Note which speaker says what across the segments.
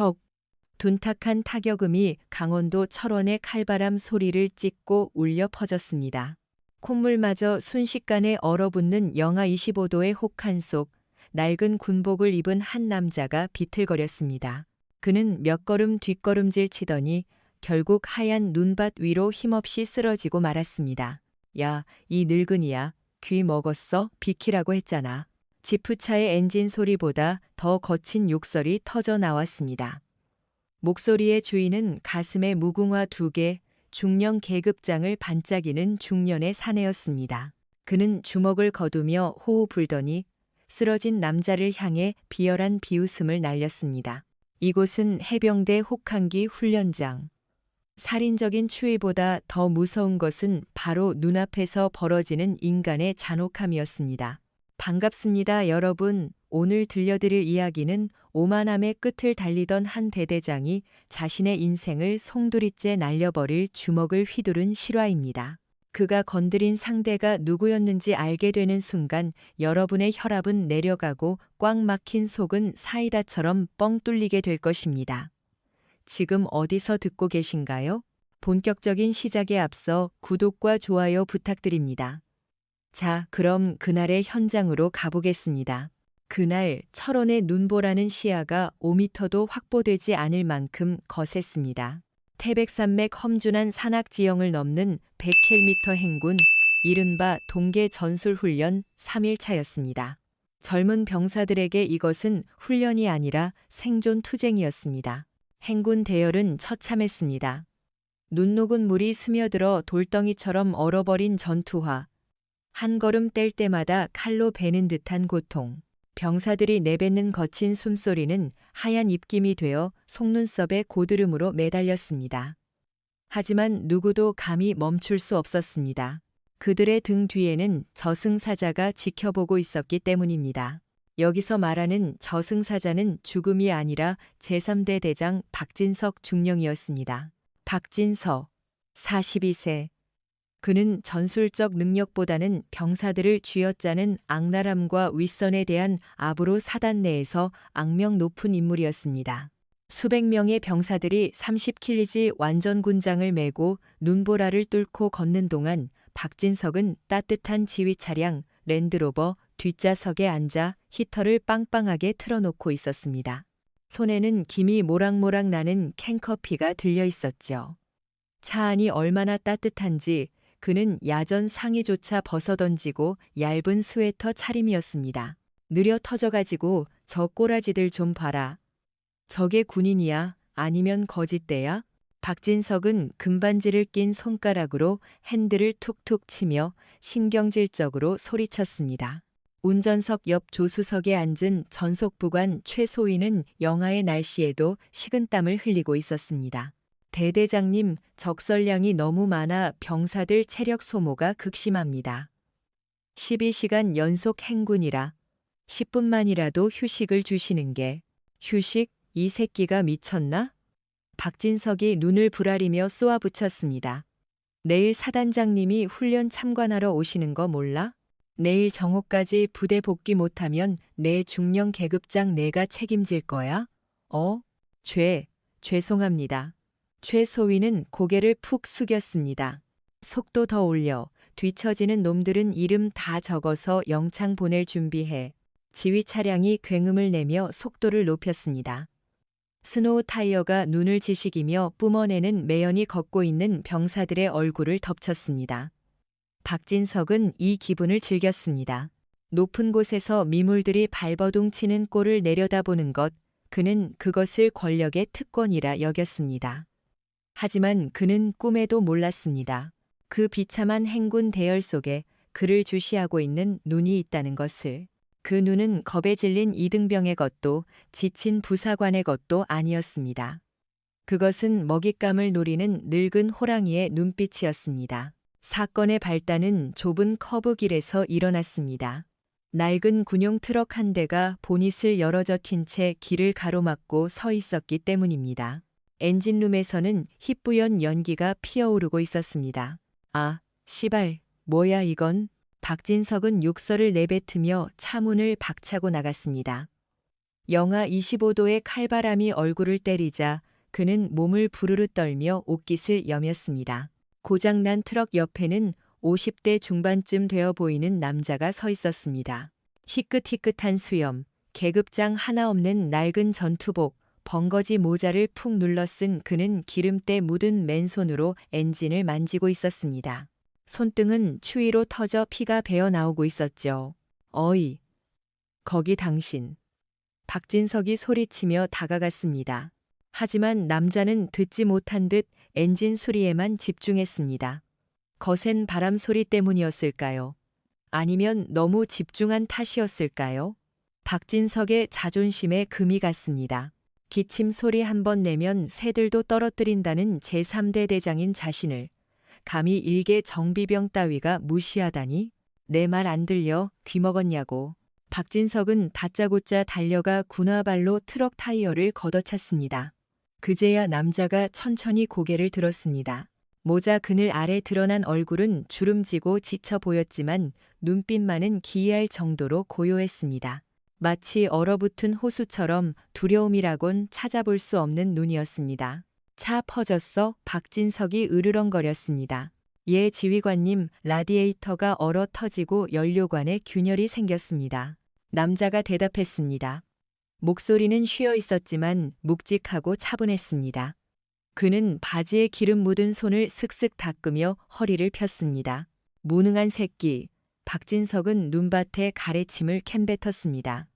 Speaker 1: 헉. 둔탁한 타격음이 강원도 철원의 칼바람 소리를 찢고 울려 퍼졌습니다. 콧물마저 순식간에 얼어붙는 영하 25도의 혹한 속 낡은 군복을 입은 한 남자가 비틀거렸습니다. 그는 몇 걸음 뒷걸음질 치더니 결국 하얀 눈밭 위로 힘없이 쓰러지고 말았습니다. 야, 이 늙은이야. 귀 먹었어? 비키라고 했잖아. 지프차의 엔진 소리보다 더 거친 욕설이 터져 나왔습니다. 목소리의 주인은 가슴에 무궁화 2개, 중령 계급장을 반짝이는 중년의 사내였습니다. 그는 주먹을 거두며 호호 불더니 쓰러진 남자를 향해 비열한 비웃음을 날렸습니다. 이곳은 해병대 혹한기 훈련장. 살인적인 추위보다 더 무서운 것은 바로 눈앞에서 벌어지는 인간의 잔혹함이었습니다. 반갑습니다, 여러분. 오늘 들려드릴 이야기는 오만함의 끝을 달리던 한 대대장이 자신의 인생을 송두리째 날려버릴 주먹을 휘두른 실화입니다. 그가 건드린 상대가 누구였는지 알게 되는 순간 여러분의 혈압은 내려가고 꽉 막힌 속은 사이다처럼 뻥 뚫리게 될 것입니다. 지금 어디서 듣고 계신가요? 본격적인 시작에 앞서 구독과 좋아요 부탁드립니다. 자, 그럼 그날의 현장으로 가보겠습니다. 그날 철원의 눈보라는 시야가 5m도 확보되지 않을 만큼 거셌습니다. 태백산맥 험준한 산악지형을 넘는 100km 행군, 이른바 동계 전술훈련 3일차였습니다. 젊은 병사들에게 이것은 훈련이 아니라 생존 투쟁이었습니다. 행군 대열은 처참했습니다. 눈 녹은 물이 스며들어 돌덩이처럼 얼어버린 전투화. 한 걸음 뗄 때마다 칼로 베는 듯한 고통. 병사들이 내뱉는 거친 숨소리는 하얀 입김이 되어 속눈썹에 고드름으로 매달렸습니다. 하지만 누구도 감히 멈출 수 없었습니다. 그들의 등 뒤에는 저승사자가 지켜보고 있었기 때문입니다. 여기서 말하는 저승사자는 죽음이 아니라 제3대 대장 박진석 중령이었습니다. 박진석, 42세. 그는 전술적 능력보다는 병사들을 쥐어짜는 악랄함과 윗선에 대한 압으로 사단 내에서 악명 높은 인물이었습니다. 수백 명의 병사들이 30kg 완전 군장을 메고 눈보라를 뚫고 걷는 동안 박진석은 따뜻한 지휘 차량 랜드로버 뒷좌석에 앉아 히터를 빵빵하게 틀어놓고 있었습니다. 손에는 김이 모락모락 나는 캔커피가 들려 있었죠. 차 안이 얼마나 따뜻한지 그는 야전 상의조차 벗어던지고 얇은 스웨터 차림이었습니다. 느려 터져가지고 저 꼬라지들 좀 봐라. 저게 군인이야? 아니면 거짓대야? 박진석은 금반지를 낀 손가락으로 핸들을 툭툭 치며 신경질적으로 소리쳤습니다. 운전석 옆 조수석에 앉은 전속부관 최소위는 영하의 날씨에도 식은땀을 흘리고 있었습니다. 대대장님, 적설량이 너무 많아 병사들 체력 소모가 극심합니다. 12시간 연속 행군이라 10분만이라도 휴식을 주시는 게 휴식? 이 새끼가 미쳤나? 박진석이 눈을 부라리며 쏘아붙였습니다. 내일 사단장님이 훈련 참관하러 오시는 거 몰라? 내일 정오까지 부대 복귀 못하면 내 중령 계급장 내가 책임질 거야? 죄송합니다. 최소위는 고개를 푹 숙였습니다. 속도 더 올려. 뒤처지는 놈들은 이름 다 적어서 영창 보낼 준비해. 지휘 차량이 굉음을 내며 속도를 높였습니다. 스노우 타이어가 눈을 지식이며 뿜어내는 매연이 걷고 있는 병사들의 얼굴을 덮쳤습니다. 박진석은 이 기분을 즐겼습니다. 높은 곳에서 미물들이 발버둥 치는 꼴을 내려다보는 것, 그는 그것을 권력의 특권이라 여겼습니다. 하지만 그는 꿈에도 몰랐습니다. 그 비참한 행군 대열 속에 그를 주시하고 있는 눈이 있다는 것을. 그 눈은 겁에 질린 이등병의 것도 지친 부사관의 것도 아니었습니다. 그것은 먹잇감을 노리는 늙은 호랑이의 눈빛이었습니다. 사건의 발단은 좁은 커브길에서 일어났습니다. 낡은 군용 트럭 한 대가 보닛을 열어젖힌 채 길을 가로막고 서 있었기 때문입니다. 엔진룸에서는 희뿌연 연기가 피어오르고 있었습니다. 아, 씨발, 뭐야 이건? 박진석은 욕설을 내뱉으며 차문을 박차고 나갔습니다. 영하 25도의 칼바람이 얼굴을 때리자 그는 몸을 부르르 떨며 옷깃을 여몄습니다. 고장난 트럭 옆에는 50대 중반쯤 되어 보이는 남자가 서 있었습니다. 희끗희끗한 수염, 계급장 하나 없는 낡은 전투복, 벙거지 모자를 푹 눌러 쓴 그는 기름때 묻은 맨손으로 엔진을 만지고 있었습니다. 손등은 추위로 터져 피가 배어 나오고 있었죠. 어이, 거기 당신. 박진석이 소리치며 다가갔습니다. 하지만 남자는 듣지 못한 듯 엔진 소리에만 집중했습니다. 거센 바람 소리 때문이었을까요? 아니면 너무 집중한 탓이었을까요? 박진석의 자존심에 금이 갔습니다. 기침 소리 한 번 내면 새들도 떨어뜨린다는 제3대 대장인 자신을 감히 일개 정비병 따위가 무시하다니? 내 말 안 들려 귀먹었냐고. 박진석은 다짜고짜 달려가 군화발로 트럭 타이어를 걷어찼습니다. 그제야 남자가 천천히 고개를 들었습니다. 모자 그늘 아래 드러난 얼굴은 주름지고 지쳐 보였지만 눈빛만은 기이할 정도로 고요했습니다. 마치 얼어붙은 호수처럼 두려움이라곤 찾아볼 수 없는 눈이었습니다. 차 퍼졌어? 박진석이 으르렁거렸습니다. 예 지휘관님, 라디에이터가 얼어 터지고 연료관에 균열이 생겼습니다. 남자가 대답했습니다. 목소리는 쉬어 있었지만 묵직하고 차분했습니다. 그는 바지에 기름 묻은 손을 슥슥 닦으며 허리를 폈습니다. 무능한 새끼. 박진석은 눈밭에 가래침을 캔뱉었습니다.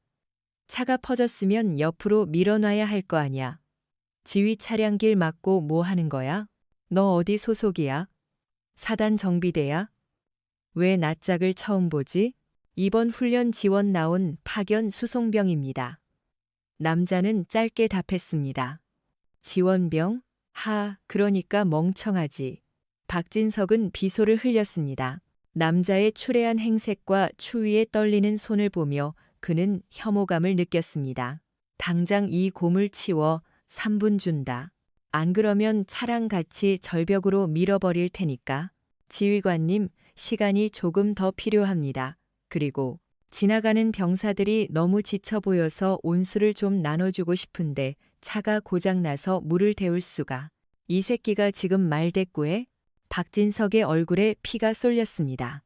Speaker 1: 차가 퍼졌으면 옆으로 밀어놔야 할 거 아냐. 지휘 차량길 막고 뭐 하는 거야? 너 어디 소속이야? 사단 정비대야? 왜 낯짝을 처음 보지? 이번 훈련 지원 나온 파견 수송병입니다. 남자는 짧게 답했습니다. 지원병? 그러니까 멍청하지. 박진석은 비소를 흘렸습니다. 남자의 추레한 행색과 추위에 떨리는 손을 보며 그는 혐오감을 느꼈습니다. 당장 이 곰을 치워 3분 준다. 안 그러면 차랑 같이 절벽으로 밀어버릴 테니까. 지휘관님, 시간이 조금 더 필요합니다. 그리고 지나가는 병사들이 너무 지쳐 보여서 온수를 좀 나눠주고 싶은데 차가 고장나서 물을 데울 수가. 이 새끼가 지금 말대꾸해? 박진석의 얼굴에 피가 쏠렸습니다.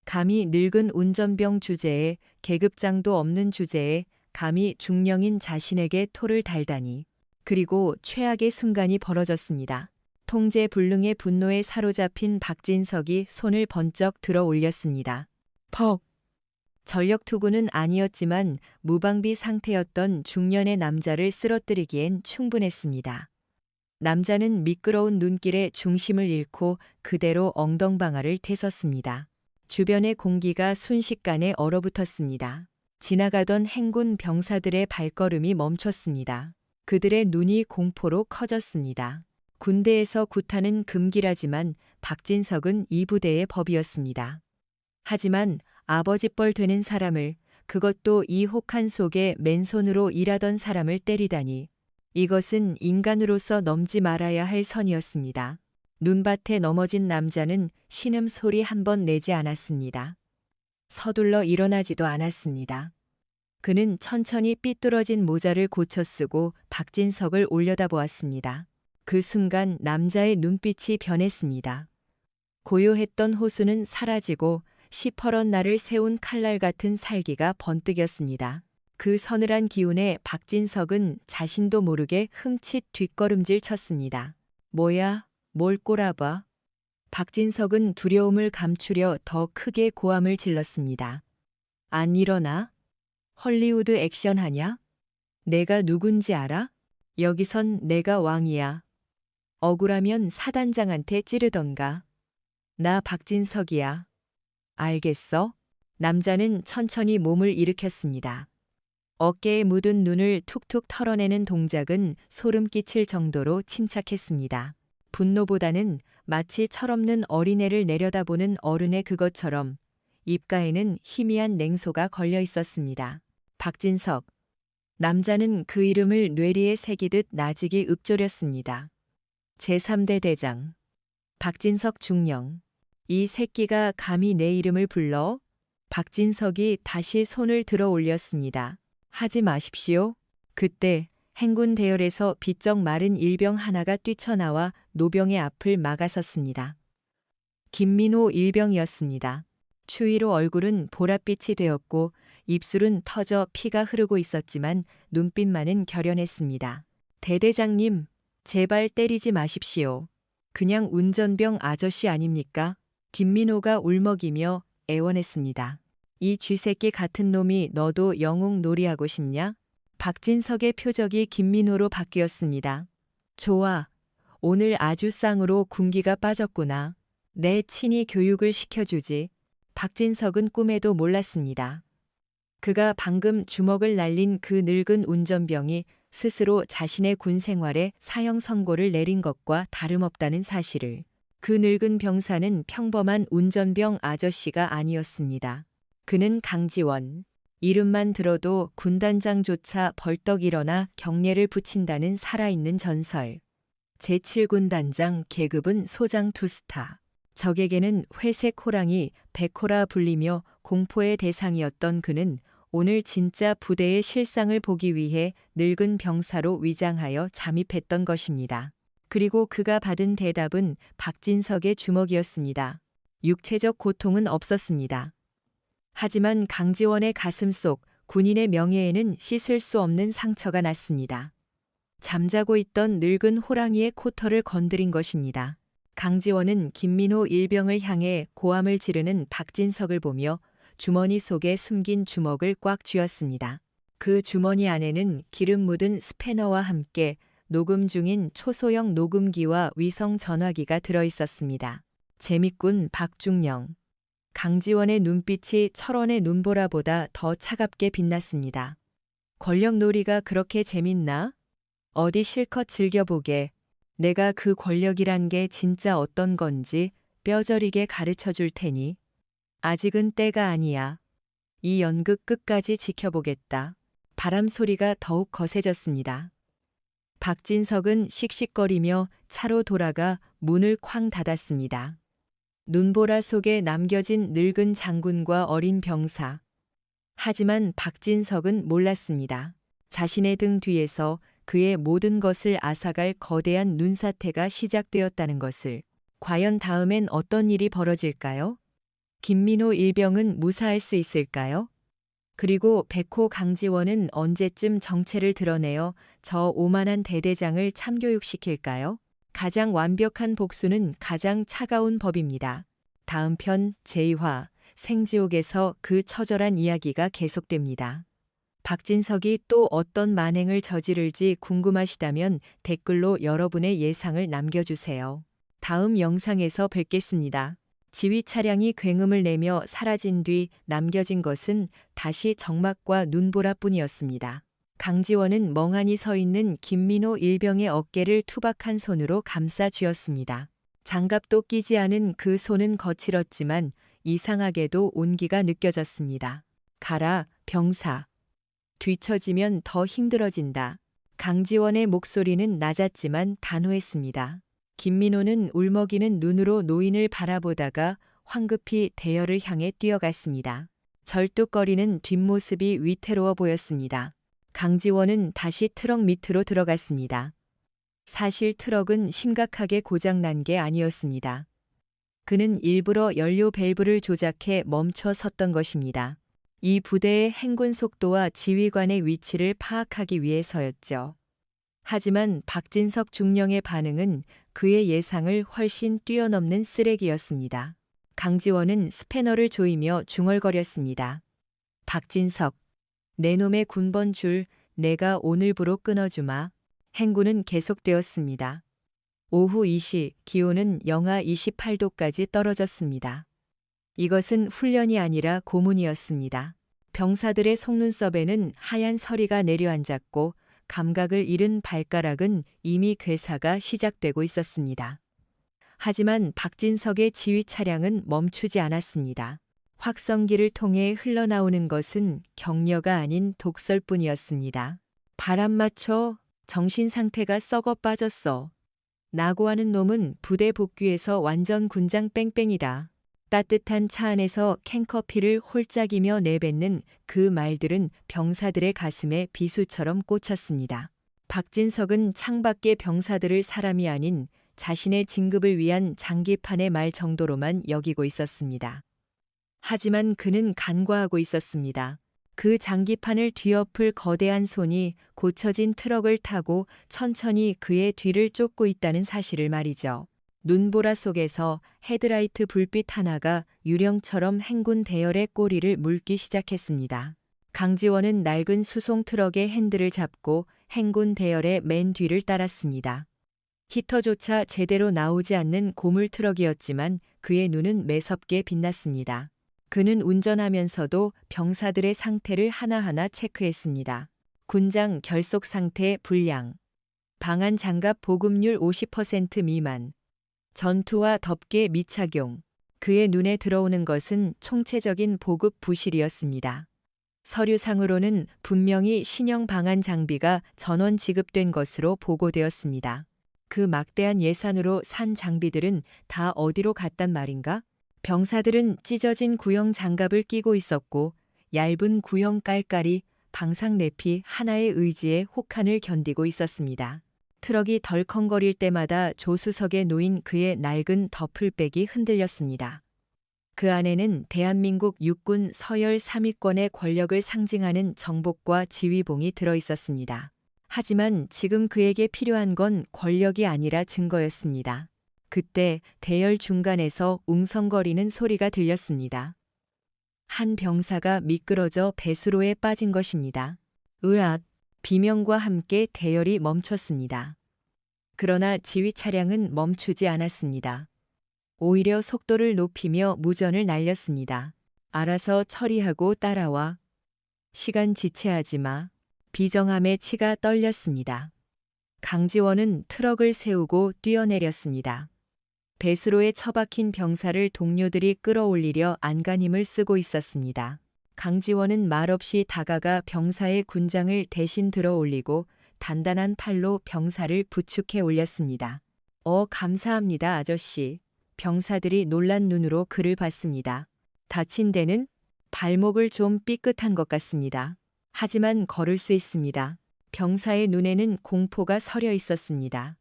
Speaker 1: 감히 늙은 운전병 주제에 계급장도 없는 주제에 감히 중령인 자신에게 토를 달다니. 그리고 최악의 순간이 벌어졌습니다. 통제 불능의 분노에 사로잡힌 박진석이 손을 번쩍 들어 올렸습니다. 퍽! 전력투구는 아니었지만 무방비 상태였던 중년의 남자를 쓰러뜨리기엔 충분했습니다. 남자는 미끄러운 눈길에 중심을 잃고 그대로 엉덩방아를 태섰습니다. 주변의 공기가 순식간에 얼어붙었습니다. 지나가던 행군 병사들의 발걸음이 멈췄습니다. 그들의 눈이 공포로 커졌습니다. 군대에서 구타는 금기라지만 박진석은 이 부대의 법이었습니다. 하지만 아버지뻘 되는 사람을, 그것도 이 혹한 속에 맨손으로 일하던 사람을 때리다니. 이것은 인간으로서 넘지 말아야 할 선이었습니다. 눈밭에 넘어진 남자는 신음소리 한 번 내지 않았습니다. 서둘러 일어나지도 않았습니다. 그는 천천히 삐뚤어진 모자를 고쳐 쓰고 박진석을 올려다보았습니다. 그 순간 남자의 눈빛이 변했습니다. 고요했던 호수는 사라지고 시퍼런 날을 세운 칼날 같은 살기가 번뜩였습니다. 그 서늘한 기운에 박진석은 자신도 모르게 흠칫 뒷걸음질 쳤습니다. 뭐야, 뭘 꼬라봐. 박진석은 두려움을 감추려 더 크게 고함을 질렀습니다. 안 일어나? 헐리우드 액션 하냐? 내가 누군지 알아? 여기선 내가 왕이야. 억울하면 사단장한테 찌르던가. 나 박진석이야. 알겠어? 남자는 천천히 몸을 일으켰습니다. 어깨에 묻은 눈을 툭툭 털어내는 동작은 소름 끼칠 정도로 침착했습니다. 분노보다는 마치 철없는 어린애를 내려다보는 어른의 그것처럼 입가에는 희미한 냉소가 걸려 있었습니다. 박진석. 남자는 그 이름을 뇌리에 새기듯 나직이 읊조렸습니다. 제3대 대장. 박진석 중령. 이 새끼가 감히 내 이름을 불러? 박진석이 다시 손을 들어 올렸습니다. 하지 마십시오. 그때 행군 대열에서 비쩍 마른 일병 하나가 뛰쳐나와 노병의 앞을 막아섰습니다. 김민호 일병이었습니다. 추위로 얼굴은 보랏빛이 되었고 입술은 터져 피가 흐르고 있었지만 눈빛만은 결연했습니다. 대대장님, 제발 때리지 마십시오. 그냥 운전병 아저씨 아닙니까? 김민호가 울먹이며 애원했습니다. 이 쥐새끼 같은 놈이 너도 영웅 놀이하고 싶냐? 박진석의 표적이 김민호로 바뀌었습니다. 좋아. 오늘 아주 쌍으로 군기가 빠졌구나. 내 친히 교육을 시켜주지. 박진석은 꿈에도 몰랐습니다. 그가 방금 주먹을 날린 그 늙은 운전병이 스스로 자신의 군 생활에 사형 선고를 내린 것과 다름없다는 사실을. 그 늙은 병사는 평범한 운전병 아저씨가 아니었습니다. 그는 강지원. 이름만 들어도 군단장조차 벌떡 일어나 경례를 붙인다는 살아있는 전설. 제7군 단장 계급은 소장 투스타. 적에게는 회색 호랑이 백호라 불리며 공포의 대상이었던 그는 오늘 진짜 부대의 실상을 보기 위해 늙은 병사로 위장하여 잠입했던 것입니다. 그리고 그가 받은 대답은 박진석의 주먹이었습니다. 육체적 고통은 없었습니다. 하지만 강지원의 가슴 속 군인의 명예에는 씻을 수 없는 상처가 났습니다. 잠자고 있던 늙은 호랑이의 코털을 건드린 것입니다. 강지원은 김민호 일병을 향해 고함을 지르는 박진석을 보며 주머니 속에 숨긴 주먹을 꽉 쥐었습니다. 그 주머니 안에는 기름 묻은 스패너와 함께 녹음 중인 초소형 녹음기와 위성 전화기가 들어 있었습니다. 재밌군 박중령. 강지원의 눈빛이 철원의 눈보라보다 더 차갑게 빛났습니다. 권력놀이가 그렇게 재밌나? 어디 실컷 즐겨보게. 내가 그 권력이란 게 진짜 어떤 건지 뼈저리게 가르쳐 줄 테니. 아직은 때가 아니야. 이 연극 끝까지 지켜보겠다. 바람 소리가 더욱 거세졌습니다. 박진석은 씩씩거리며 차로 돌아가 문을 쾅 닫았습니다. 눈보라 속에 남겨진 늙은 장군과 어린 병사. 하지만 박진석은 몰랐습니다. 자신의 등 뒤에서 그의 모든 것을 앗아갈 거대한 눈사태가 시작되었다는 것을. 과연 다음엔 어떤 일이 벌어질까요? 김민호 일병은 무사할 수 있을까요? 그리고 백호 강지원은 언제쯤 정체를 드러내어 저 오만한 대대장을 참교육시킬까요? 가장 완벽한 복수는 가장 차가운 법입니다. 다음 편 제2화 생지옥에서 그 처절한 이야기가 계속됩니다. 박진석이 또 어떤 만행을 저지를지 궁금하시다면 댓글로 여러분의 예상을 남겨주세요. 다음 영상에서 뵙겠습니다. 지휘 차량이 굉음을 내며 사라진 뒤 남겨진 것은 다시 적막과 눈보라뿐이었습니다. 강지원은 멍하니 서 있는 김민호 일병의 어깨를 투박한 손으로 감싸 쥐었습니다. 장갑도 끼지 않은 그 손은 거칠었지만 이상하게도 온기가 느껴졌습니다. 가라, 병사. 뒤처지면 더 힘들어진다. 강지원의 목소리는 낮았지만 단호했습니다. 김민호는 울먹이는 눈으로 노인을 바라보다가 황급히 대열을 향해 뛰어갔습니다. 절뚝거리는 뒷모습이 위태로워 보였습니다. 강지원은 다시 트럭 밑으로 들어갔습니다. 사실 트럭은 심각하게 고장난 게 아니었습니다. 그는 일부러 연료 밸브를 조작해 멈춰 섰던 것입니다. 이 부대의 행군 속도와 지휘관의 위치를 파악하기 위해서였죠. 하지만 박진석 중령의 반응은 그의 예상을 훨씬 뛰어넘는 쓰레기였습니다. 강지원은 스패너를 조이며 중얼거렸습니다. 박진석, 내 놈의 군번 줄 내가 오늘부로 끊어주마. 행군은 계속되었습니다. 오후 2시 기온은 영하 28도까지 떨어졌습니다. 이것은 훈련이 아니라 고문이었습니다. 병사들의 속눈썹에는 하얀 서리가 내려앉았고 감각을 잃은 발가락은 이미 괴사가 시작되고 있었습니다. 하지만 박진석의 지휘 차량은 멈추지 않았습니다. 확성기를 통해 흘러나오는 것은 격려가 아닌 독설뿐이었습니다. 바람 맞춰 정신 상태가 썩어 빠졌어. 나고 하는 놈은 부대 복귀해서 완전 군장 뺑뺑이다. 따뜻한 차 안에서 캔커피를 홀짝이며 내뱉는 그 말들은 병사들의 가슴에 비수처럼 꽂혔습니다. 박진석은 창밖의 병사들을 사람이 아닌 자신의 진급을 위한 장기판의 말 정도로만 여기고 있었습니다. 하지만 그는 간과하고 있었습니다. 그 장기판을 뒤엎을 거대한 손이 고쳐진 트럭을 타고 천천히 그의 뒤를 쫓고 있다는 사실을 말이죠. 눈보라 속에서 헤드라이트 불빛 하나가 유령처럼 행군 대열의 꼬리를 물기 시작했습니다. 강지원은 낡은 수송 트럭의 핸들을 잡고 행군 대열의 맨 뒤를 따랐습니다. 히터조차 제대로 나오지 않는 고물 트럭이었지만 그의 눈은 매섭게 빛났습니다. 그는 운전하면서도 병사들의 상태를 하나하나 체크했습니다. 군장 결속 상태 불량, 방한 장갑 보급률 50% 미만, 전투와 덮개 미착용. 그의 눈에 들어오는 것은 총체적인 보급 부실이었습니다. 서류상으로는 분명히 신형 방한 장비가 전원 지급된 것으로 보고되었습니다. 그 막대한 예산으로 산 장비들은 다 어디로 갔단 말인가? 병사들은 찢어진 구형 장갑을 끼고 있었고 얇은 구형 깔깔이 방상 내피 하나의 의지에 혹한을 견디고 있었습니다. 트럭이 덜컹거릴 때마다 조수석에 놓인 그의 낡은 더플백이 흔들렸습니다. 그 안에는 대한민국 육군 서열 3위권의 권력을 상징하는 정복과 지휘봉이 들어 있었습니다. 하지만 지금 그에게 필요한 건 권력이 아니라 증거였습니다. 그때 대열 중간에서 웅성거리는 소리가 들렸습니다. 한 병사가 미끄러져 배수로에 빠진 것입니다. 으앗! 비명과 함께 대열이 멈췄습니다. 그러나 지휘 차량은 멈추지 않았습니다. 오히려 속도를 높이며 무전을 날렸습니다. 알아서 처리하고 따라와. 시간 지체하지 마. 비정함에 치가 떨렸습니다. 강지원은 트럭을 세우고 뛰어내렸습니다. 배수로에 처박힌 병사를 동료들이 끌어올리려 안간힘을 쓰고 있었습니다. 강지원은 말없이 다가가 병사의 군장을 대신 들어 올리고 단단한 팔로 병사를 부축해 올렸습니다. 감사합니다, 아저씨. 병사들이 놀란 눈으로 그를 봤습니다. 다친 데는 발목을 좀 삐끗한 것 같습니다. 하지만 걸을 수 있습니다. 병사의 눈에는 공포가 서려 있었습니다.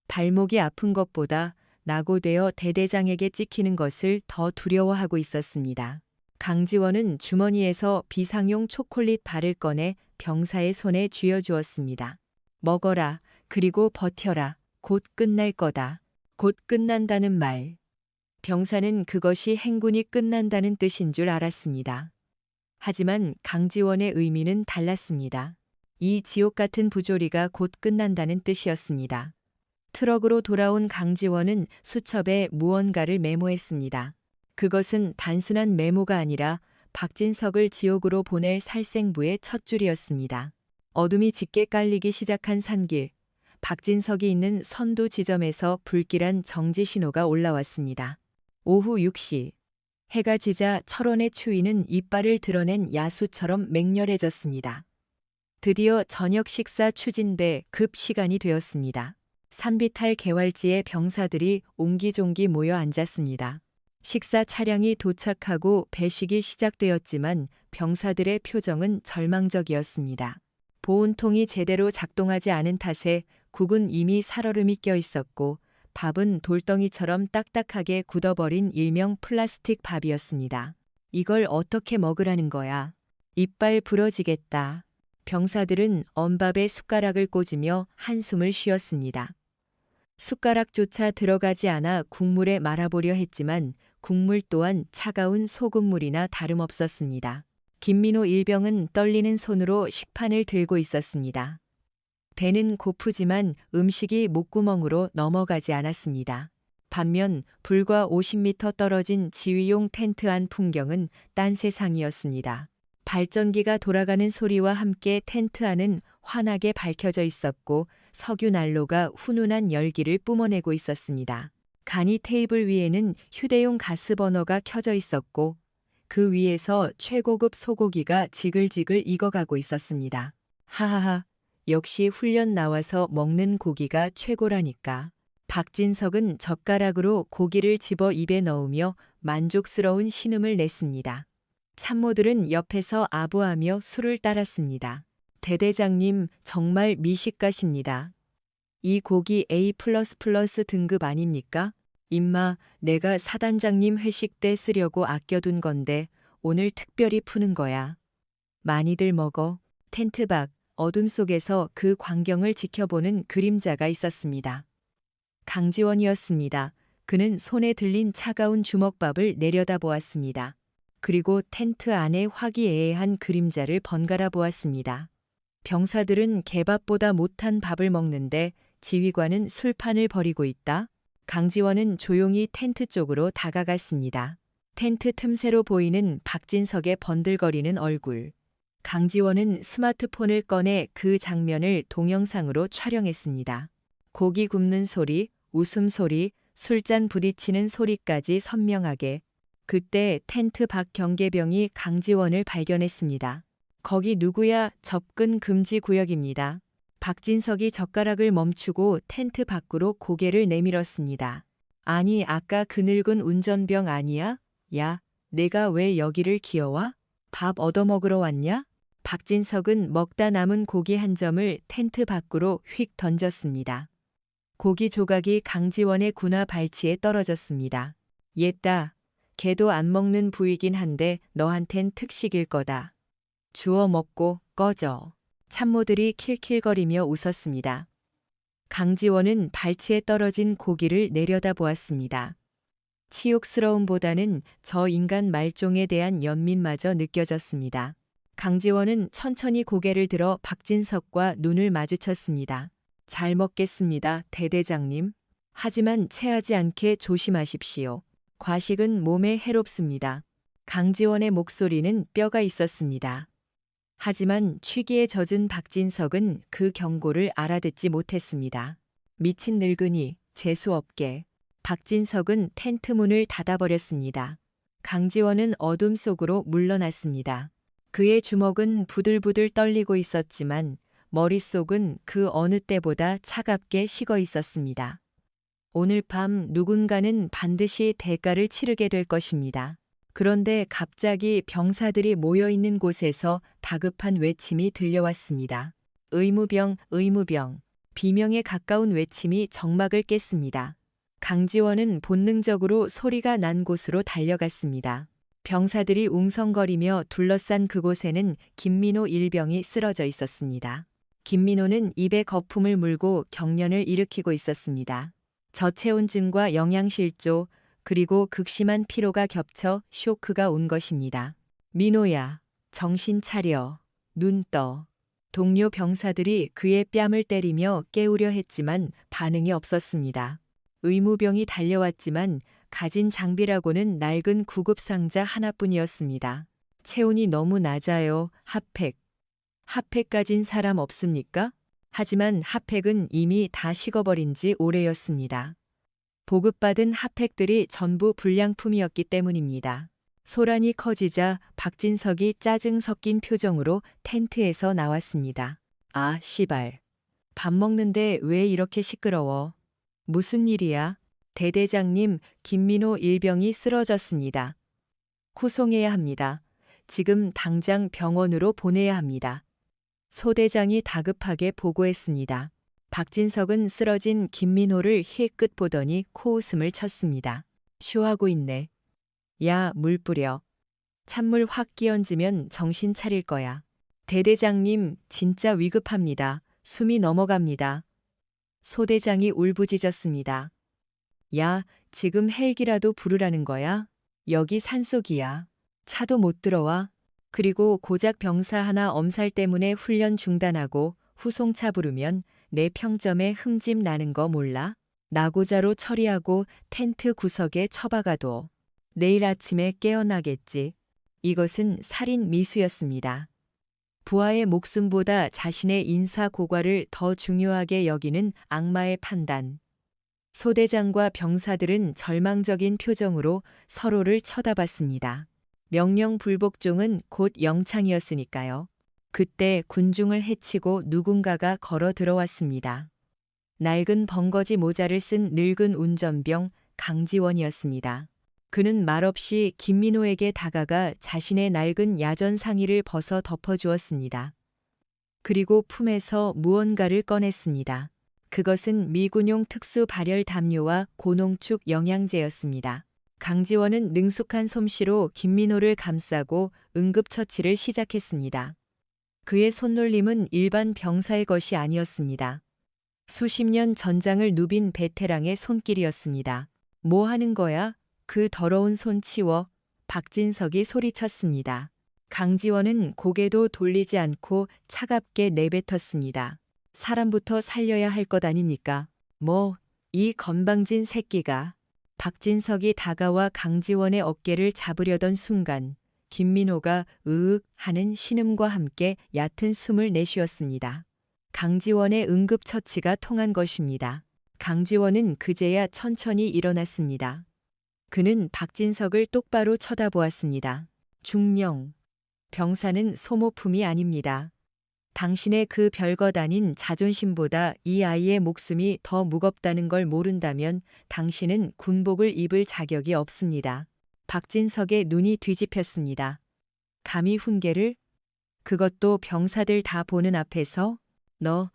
Speaker 1: 발목이 아픈 것보다 낙오되어 대대장에게 찍히는 것을 더 두려워하고 있었습니다. 강지원은 주머니에서 비상용 초콜릿 바를 꺼내 병사의 손에 쥐어주었습니다. 먹어라. 그리고 버텨라. 곧 끝날 거다. 곧 끝난다는 말. 병사는 그것이 행군이 끝난다는 뜻인 줄 알았습니다. 하지만 강지원의 의미는 달랐습니다. 이 지옥 같은 부조리가 곧 끝난다는 뜻이었습니다. 트럭으로 돌아온 강지원은 수첩에 무언가를 메모했습니다. 그것은 단순한 메모가 아니라 박진석을 지옥으로 보낼 살생부의 첫 줄이었습니다. 어둠이 짙게 깔리기 시작한 산길, 박진석이 있는 선두 지점에서 불길한 정지 신호가 올라왔습니다. 오후 6시, 해가 지자 철원의 추위는 이빨을 드러낸 야수처럼 맹렬해졌습니다. 드디어 저녁 식사 추진배 급 시간이 되었습니다. 산비탈 개활지에 병사들이 옹기종기 모여 앉았습니다. 식사 차량이 도착하고 배식이 시작되었지만 병사들의 표정은 절망적이었습니다. 보온통이 제대로 작동하지 않은 탓에 국은 이미 살얼음이 껴 있었고 밥은 돌덩이처럼 딱딱하게 굳어버린 일명 플라스틱 밥이었습니다. 이걸 어떻게 먹으라는 거야? 이빨 부러지겠다. 병사들은 언밥에 숟가락을 꽂으며 한숨을 쉬었습니다. 숟가락조차 들어가지 않아 국물에 말아보려 했지만 국물 또한 차가운 소금물이나 다름없었습니다. 김민호 일병은 떨리는 손으로 식판을 들고 있었습니다. 배는 고프지만 음식이 목구멍으로 넘어가지 않았습니다. 반면 불과 50m 떨어진 지휘용 텐트 안 풍경은 딴 세상이었습니다. 발전기가 돌아가는 소리와 함께 텐트 안은 환하게 밝혀져 있었고 석유 난로가 훈훈한 열기를 뿜어내고 있었습니다. 간이 테이블 위에는 휴대용 가스버너가 켜져 있었고 그 위에서 최고급 소고기가 지글지글 익어가고 있었습니다. 하하하, 역시 훈련 나와서 먹는 고기가 최고라니까. 박진석은 젓가락으로 고기를 집어 입에 넣으며 만족스러운 신음을 냈습니다. 참모들은 옆에서 아부하며 술을 따랐습니다. 대대장님, 정말 미식가십니다. 이 고기 A++ 등급 아닙니까? 임마, 내가 사단장님 회식 때 쓰려고 아껴둔 건데 오늘 특별히 푸는 거야. 많이들 먹어. 텐트 밖 어둠 속에서 그 광경을 지켜보는 그림자가 있었습니다. 강지원이었습니다. 그는 손에 들린 차가운 주먹밥을 내려다보았습니다. 그리고 텐트 안에 화기애애한 그림자를 번갈아 보았습니다. 병사들은 개밥보다 못한 밥을 먹는데 지휘관은 술판을 벌이고 있다. 강지원은 조용히 텐트 쪽으로 다가갔습니다. 텐트 틈새로 보이는 박진석의 번들거리는 얼굴. 강지원은 스마트폰을 꺼내 그 장면을 동영상으로 촬영했습니다. 고기 굽는 소리, 웃음소리, 술잔 부딪히는 소리까지 선명하게. 그때 텐트 밖 경계병이 강지원을 발견했습니다. 거기 누구야? 접근 금지 구역입니다. 박진석이 젓가락을 멈추고 텐트 밖으로 고개를 내밀었습니다. 아니, 아까 그 늙은 운전병 아니야? 야, 내가 왜 여기를 기어와? 밥 얻어먹으러 왔냐? 박진석은 먹다 남은 고기 한 점을 텐트 밖으로 휙 던졌습니다. 고기 조각이 강지원의 군화 발치에 떨어졌습니다. 옛다. 걔도 안 먹는 부위긴 한데 너한텐 특식일 거다. 주워 먹고 꺼져. 참모들이 킬킬거리며 웃었습니다. 강지원은 발치에 떨어진 고기를 내려다보았습니다. 치욕스러움보다는 저 인간 말종에 대한 연민마저 느껴졌습니다. 강지원은 천천히 고개를 들어 박진석과 눈을 마주쳤습니다. 잘 먹겠습니다, 대대장님. 하지만 체하지 않게 조심하십시오. 과식은 몸에 해롭습니다. 강지원의 목소리는 뼈가 있었습니다. 하지만 취기에 젖은 박진석은 그 경고를 알아듣지 못했습니다. 미친 늙은이, 재수없게. 박진석은 텐트 문을 닫아버렸습니다. 강지원은 어둠 속으로 물러났습니다. 그의 주먹은 부들부들 떨리고 있었지만 머릿속은 그 어느 때보다 차갑게 식어 있었습니다. 오늘 밤 누군가는 반드시 대가를 치르게 될 것입니다. 그런데 갑자기 병사들이 모여 있는 곳에서 다급한 외침이 들려왔습니다. 의무병, 의무병. 비명에 가까운 외침이 정막을 깼습니다. 강지원은 본능적으로 소리가 난 곳으로 달려갔습니다. 병사들이 웅성거리며 둘러싼 그곳에는 김민호 일병이 쓰러져 있었습니다. 김민호는 입에 거품을 물고 경련을 일으키고 있었습니다. 저체온증과 영양실조, 그리고 극심한 피로가 겹쳐 쇼크가 온 것입니다. 민호야, 정신 차려. 눈 떠. 동료 병사들이 그의 뺨을 때리며 깨우려 했지만 반응이 없었습니다. 의무병이 달려왔지만 가진 장비라고는 낡은 구급상자 하나뿐이었습니다. 체온이 너무 낮아요. 핫팩. 핫팩 가진 사람 없습니까? 하지만 핫팩은 이미 다 식어버린 지 오래였습니다. 보급받은 핫팩들이 전부 불량품이었기 때문입니다. 소란이 커지자 박진석이 짜증 섞인 표정으로 텐트에서 나왔습니다. 아, 씨발. 밥 먹는데 왜 이렇게 시끄러워? 무슨 일이야? 대대장님, 김민호 일병이 쓰러졌습니다. 후송해야 합니다. 지금 당장 병원으로 보내야 합니다. 소대장이 다급하게 보고했습니다. 박진석은 쓰러진 김민호를 힐끗 보더니 코웃음을 쳤습니다. 쇼하고 있네. 야, 물 뿌려. 찬물 확 끼얹으면 정신 차릴 거야. 대대장님, 진짜 위급합니다. 숨이 넘어갑니다. 소대장이 울부짖었습니다. 야, 지금 헬기라도 부르라는 거야? 여기 산속이야. 차도 못 들어와. 그리고 고작 병사 하나 엄살 때문에 훈련 중단하고 후송차 부르면 내 평점에 흠집 나는 거 몰라? 나고자로 처리하고 텐트 구석에 처박아둬. 내일 아침에 깨어나겠지. 이것은 살인 미수였습니다. 부하의 목숨보다 자신의 인사 고과를 더 중요하게 여기는 악마의 판단. 소대장과 병사들은 절망적인 표정으로 서로를 쳐다봤습니다. 명령 불복종은 곧 영창이었으니까요. 그때 군중을 해치고 누군가가 걸어 들어왔습니다. 낡은 벙거지 모자를 쓴 늙은 운전병 강지원이었습니다. 그는 말없이 김민호에게 다가가 자신의 낡은 야전 상의를 벗어 덮어주었습니다. 그리고 품에서 무언가를 꺼냈습니다. 그것은 미군용 특수 발열 담요와 고농축 영양제였습니다. 강지원은 능숙한 솜씨로 김민호를 감싸고 응급처치를 시작했습니다. 그의 손놀림은 일반 병사의 것이 아니었습니다. 수십 년 전장을 누빈 베테랑의 손길이었습니다. 뭐 하는 거야? 그 더러운 손 치워. 박진석이 소리쳤습니다. 강지원은 고개도 돌리지 않고 차갑게 내뱉었습니다. 사람부터 살려야 할 것 아닙니까? 뭐, 이 건방진 새끼가. 박진석이 다가와 강지원의 어깨를 잡으려던 순간 김민호가 으윽 하는 신음과 함께 얕은 숨을 내쉬었습니다. 강지원의 응급처치가 통한 것입니다. 강지원은 그제야 천천히 일어났습니다. 그는 박진석을 똑바로 쳐다보았습니다. 중령. 병사는 소모품이 아닙니다. 당신의 그 별것 아닌 자존심보다 이 아이의 목숨이 더 무겁다는 걸 모른다면 당신은 군복을 입을 자격이 없습니다. 박진석의 눈이 뒤집혔습니다. 감히 훈계를? 그것도 병사들 다 보는 앞에서? 너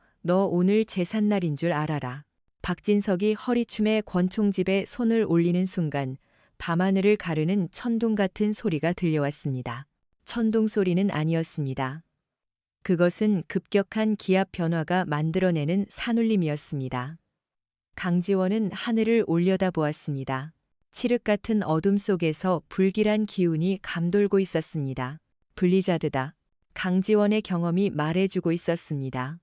Speaker 1: 오늘 제삿날인 줄 알아라. 박진석이 허리춤에 권총집에 손을 올리는 순간 밤하늘을 가르는 천둥 같은 소리가 들려왔습니다. 천둥 소리는 아니었습니다. 그것은 급격한 기압 변화가 만들어내는 산울림이었습니다. 강지원은 하늘을 올려다보았습니다. 칠흑 같은 어둠 속에서 불길한 기운이 감돌고 있었습니다. 블리자드다. 강지원의 경험이 말해주고 있었습니다.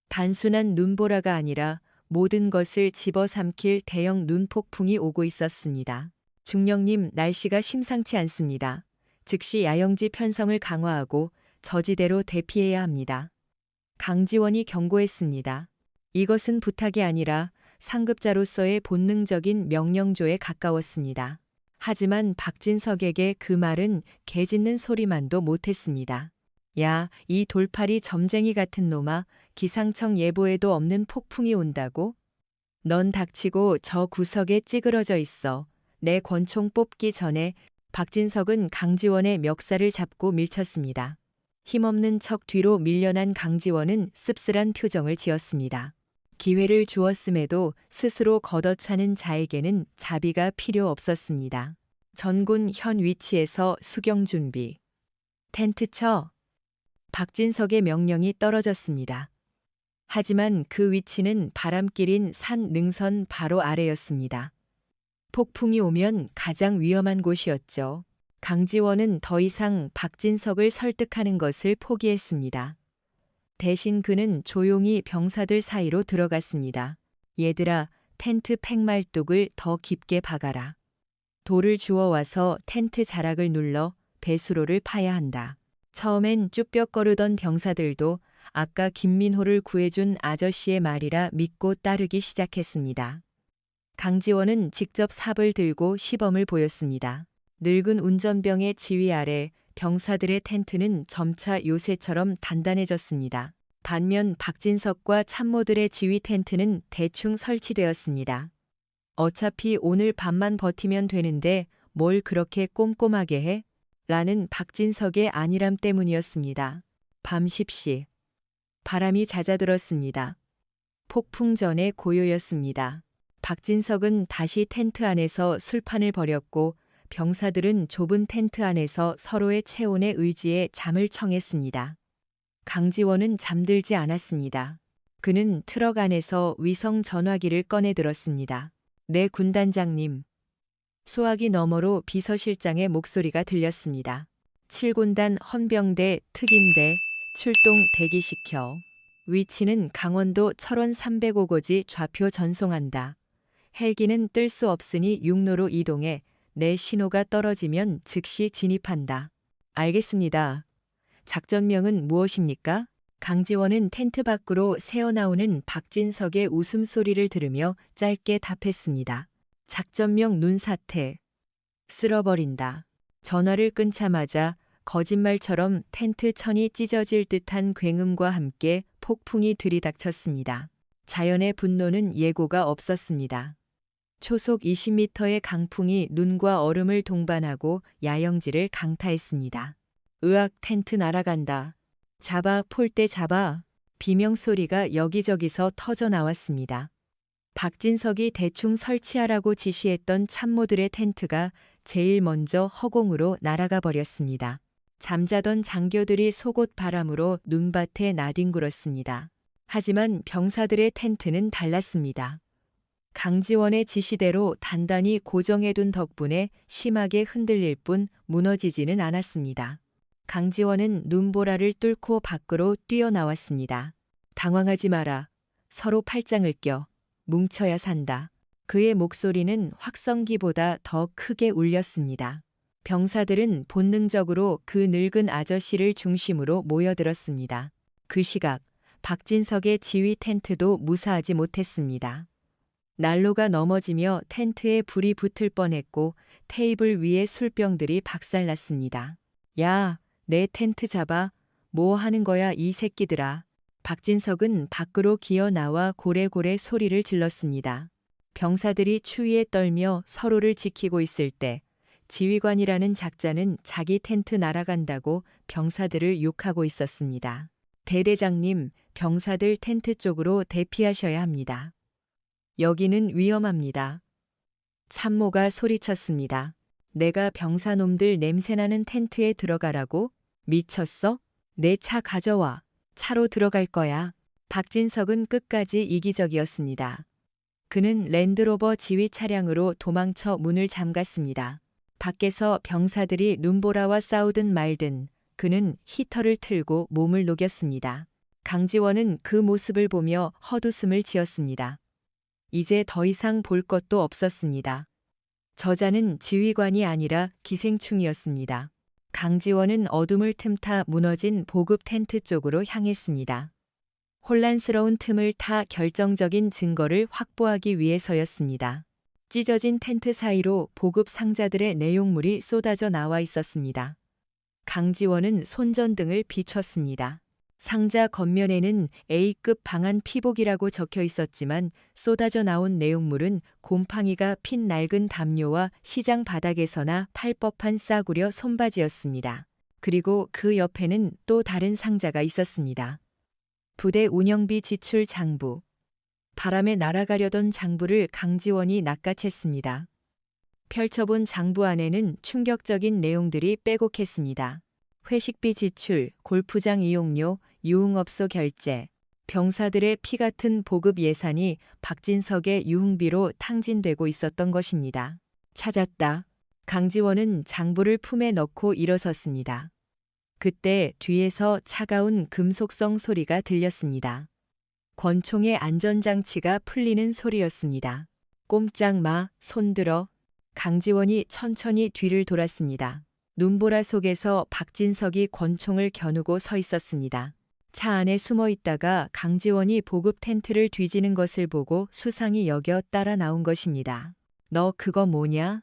Speaker 1: 단순한 눈보라가 아니라 모든 것을 집어삼킬 대형 눈폭풍이 오고 있었습니다. 중령님, 날씨가 심상치 않습니다. 즉시 야영지 편성을 강화하고 저지대로 대피해야 합니다. 강지원이 경고했습니다. 이것은 부탁이 아니라 상급자로서의 본능적인 명령조에 가까웠습니다. 하지만 박진석에게 그 말은 개 짖는 소리만도 못했습니다. 야, 이 돌팔이 점쟁이 같은 놈아, 기상청 예보에도 없는 폭풍이 온다고? 넌 닥치고 저 구석에 찌그러져 있어. 내 권총 뽑기 전에. 박진석은 강지원의 멱살을 잡고 밀쳤습니다. 힘없는 척 뒤로 밀려난 강지원은 씁쓸한 표정을 지었습니다. 기회를 주었음에도 스스로 걷어차는 자에게는 자비가 필요 없었습니다. 전군 현 위치에서 수경 준비. 텐트 쳐. 박진석의 명령이 떨어졌습니다. 하지만 그 위치는 바람길인 산 능선 바로 아래였습니다. 폭풍이 오면 가장 위험한 곳이었죠. 강지원은 더 이상 박진석을 설득하는 것을 포기했습니다. 대신 그는 조용히 병사들 사이로 들어갔습니다. 얘들아, 텐트 팽말뚝을 더 깊게 박아라. 돌을 주워와서 텐트 자락을 눌러 배수로를 파야 한다. 처음엔 쭈뼛거리던 병사들도 아까 김민호를 구해준 아저씨의 말이라 믿고 따르기 시작했습니다. 강지원은 직접 삽을 들고 시범을 보였습니다. 늙은 운전병의 지휘 아래 병사들의 텐트는 점차 요새처럼 단단해졌습니다. 반면 박진석과 참모들의 지휘 텐트는 대충 설치되었습니다. 어차피 오늘 밤만 버티면 되는데 뭘 그렇게 꼼꼼하게 해? 라는 박진석의 안일함 때문이었습니다. 밤 10시. 바람이 잦아들었습니다. 폭풍 전의 고요였습니다. 박진석은 다시 텐트 안에서 술판을 벌였고 병사들은 좁은 텐트 안에서 서로의 체온에 의지해 잠을 청했습니다. 강지원은 잠들지 않았습니다. 그는 트럭 안에서 위성 전화기를 꺼내 들었습니다. 네, 군단장님. 수화기 너머로 비서실장의 목소리가 들렸습니다. 7군단 헌병대 특임대 출동 대기시켜. 위치는 강원도 철원 305고지 좌표 전송한다. 헬기는 뜰 수 없으니 육로로 이동해 내 신호가 떨어지면 즉시 진입한다. 알겠습니다. 작전명은 무엇입니까? 강지원은 텐트 밖으로 새어나오는 박진석의 웃음소리를 들으며 짧게 답했습니다. 작전명 눈사태. 쓸어버린다. 전화를 끊자마자 거짓말처럼 텐트 천이 찢어질 듯한 굉음과 함께 폭풍이 들이닥쳤습니다. 자연의 분노는 예고가 없었습니다. 초속 20m의 강풍이 눈과 얼음을 동반하고 야영지를 강타했습니다. 으악, 텐트 날아간다. 잡아, 폴대 잡아. 비명소리가 여기저기서 터져 나왔습니다. 박진석이 대충 설치하라고 지시했던 참모들의 텐트가 제일 먼저 허공으로 날아가 버렸습니다. 잠자던 장교들이 속옷 바람으로 눈밭에 나뒹굴었습니다. 하지만 병사들의 텐트는 달랐습니다. 강지원의 지시대로 단단히 고정해둔 덕분에 심하게 흔들릴 뿐 무너지지는 않았습니다. 강지원은 눈보라를 뚫고 밖으로 뛰어나왔습니다. 당황하지 마라. 서로 팔짱을 껴. 뭉쳐야 산다. 그의 목소리는 확성기보다 더 크게 울렸습니다. 병사들은 본능적으로 그 늙은 아저씨를 중심으로 모여들었습니다. 그 시각 박진석의 지휘 텐트도 무사하지 못했습니다. 난로가 넘어지며 텐트에 불이 붙을 뻔했고 테이블 위에 술병들이 박살났습니다. 야, 내 텐트 잡아. 뭐 하는 거야 이 새끼들아. 박진석은 밖으로 기어 나와 고래고래 소리를 질렀습니다. 병사들이 추위에 떨며 서로를 지키고 있을 때 지휘관이라는 작자는 자기 텐트 날아간다고 병사들을 욕하고 있었습니다. 대대장님, 병사들 텐트 쪽으로 대피하셔야 합니다. 여기는 위험합니다. 참모가 소리쳤습니다. 내가 병사놈들 냄새나는 텐트에 들어가라고? 미쳤어? 내 차 가져와. 차로 들어갈 거야. 박진석은 끝까지 이기적이었습니다. 그는 랜드로버 지휘 차량으로 도망쳐 문을 잠갔습니다. 밖에서 병사들이 눈보라와 싸우든 말든 그는 히터를 틀고 몸을 녹였습니다. 강지원은 그 모습을 보며 헛웃음을 지었습니다. 이제 더 이상 볼 것도 없었습니다. 저자는 지휘관이 아니라 기생충이었습니다. 강지원은 어둠을 틈타 무너진 보급 텐트 쪽으로 향했습니다. 혼란스러운 틈을 타 결정적인 증거를 확보하기 위해서였습니다. 찢어진 텐트 사이로 보급 상자들의 내용물이 쏟아져 나와 있었습니다. 강지원은 손전등을 비췄습니다. 상자 겉면에는 A급 방한 피복이라고 적혀 있었지만 쏟아져 나온 내용물은 곰팡이가 핀 낡은 담요와 시장 바닥에서나 팔 법한 싸구려 손바지였습니다. 그리고 그 옆에는 또 다른 상자가 있었습니다. 부대 운영비 지출 장부. 바람에 날아가려던 장부를 강지원이 낚아챘습니다. 펼쳐본 장부 안에는 충격적인 내용들이 빼곡했습니다. 회식비 지출, 골프장 이용료, 유흥업소 결제, 병사들의 피 같은 보급 예산이 박진석의 유흥비로 탕진되고 있었던 것입니다. 찾았다. 강지원은 장부를 품에 넣고 일어섰습니다. 그때 뒤에서 차가운 금속성 소리가 들렸습니다. 권총의 안전장치가 풀리는 소리였습니다. 꼼짝 마, 손들어. 강지원이 천천히 뒤를 돌았습니다. 눈보라 속에서 박진석이 권총을 겨누고 서 있었습니다. 차 안에 숨어 있다가 강지원이 보급 텐트를 뒤지는 것을 보고 수상히 여겨 따라 나온 것입니다. 너 그거 뭐냐?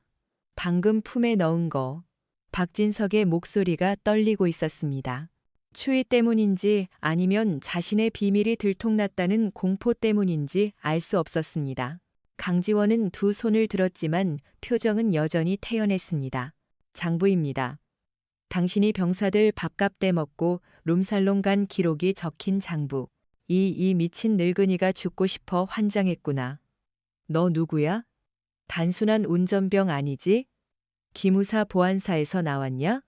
Speaker 1: 방금 품에 넣은 거. 박진석의 목소리가 떨리고 있었습니다. 추위 때문인지 아니면 자신의 비밀이 들통났다는 공포 때문인지 알 수 없었습니다. 강지원은 두 손을 들었지만 표정은 여전히 태연했습니다. 장부입니다. 당신이 병사들 밥값 떼먹고 룸살롱 간 기록이 적힌 장부. 이 미친 늙은이가 죽고 싶어 환장했구나. 너 누구야? 단순한 운전병 아니지? 기무사 보안사에서 나왔냐?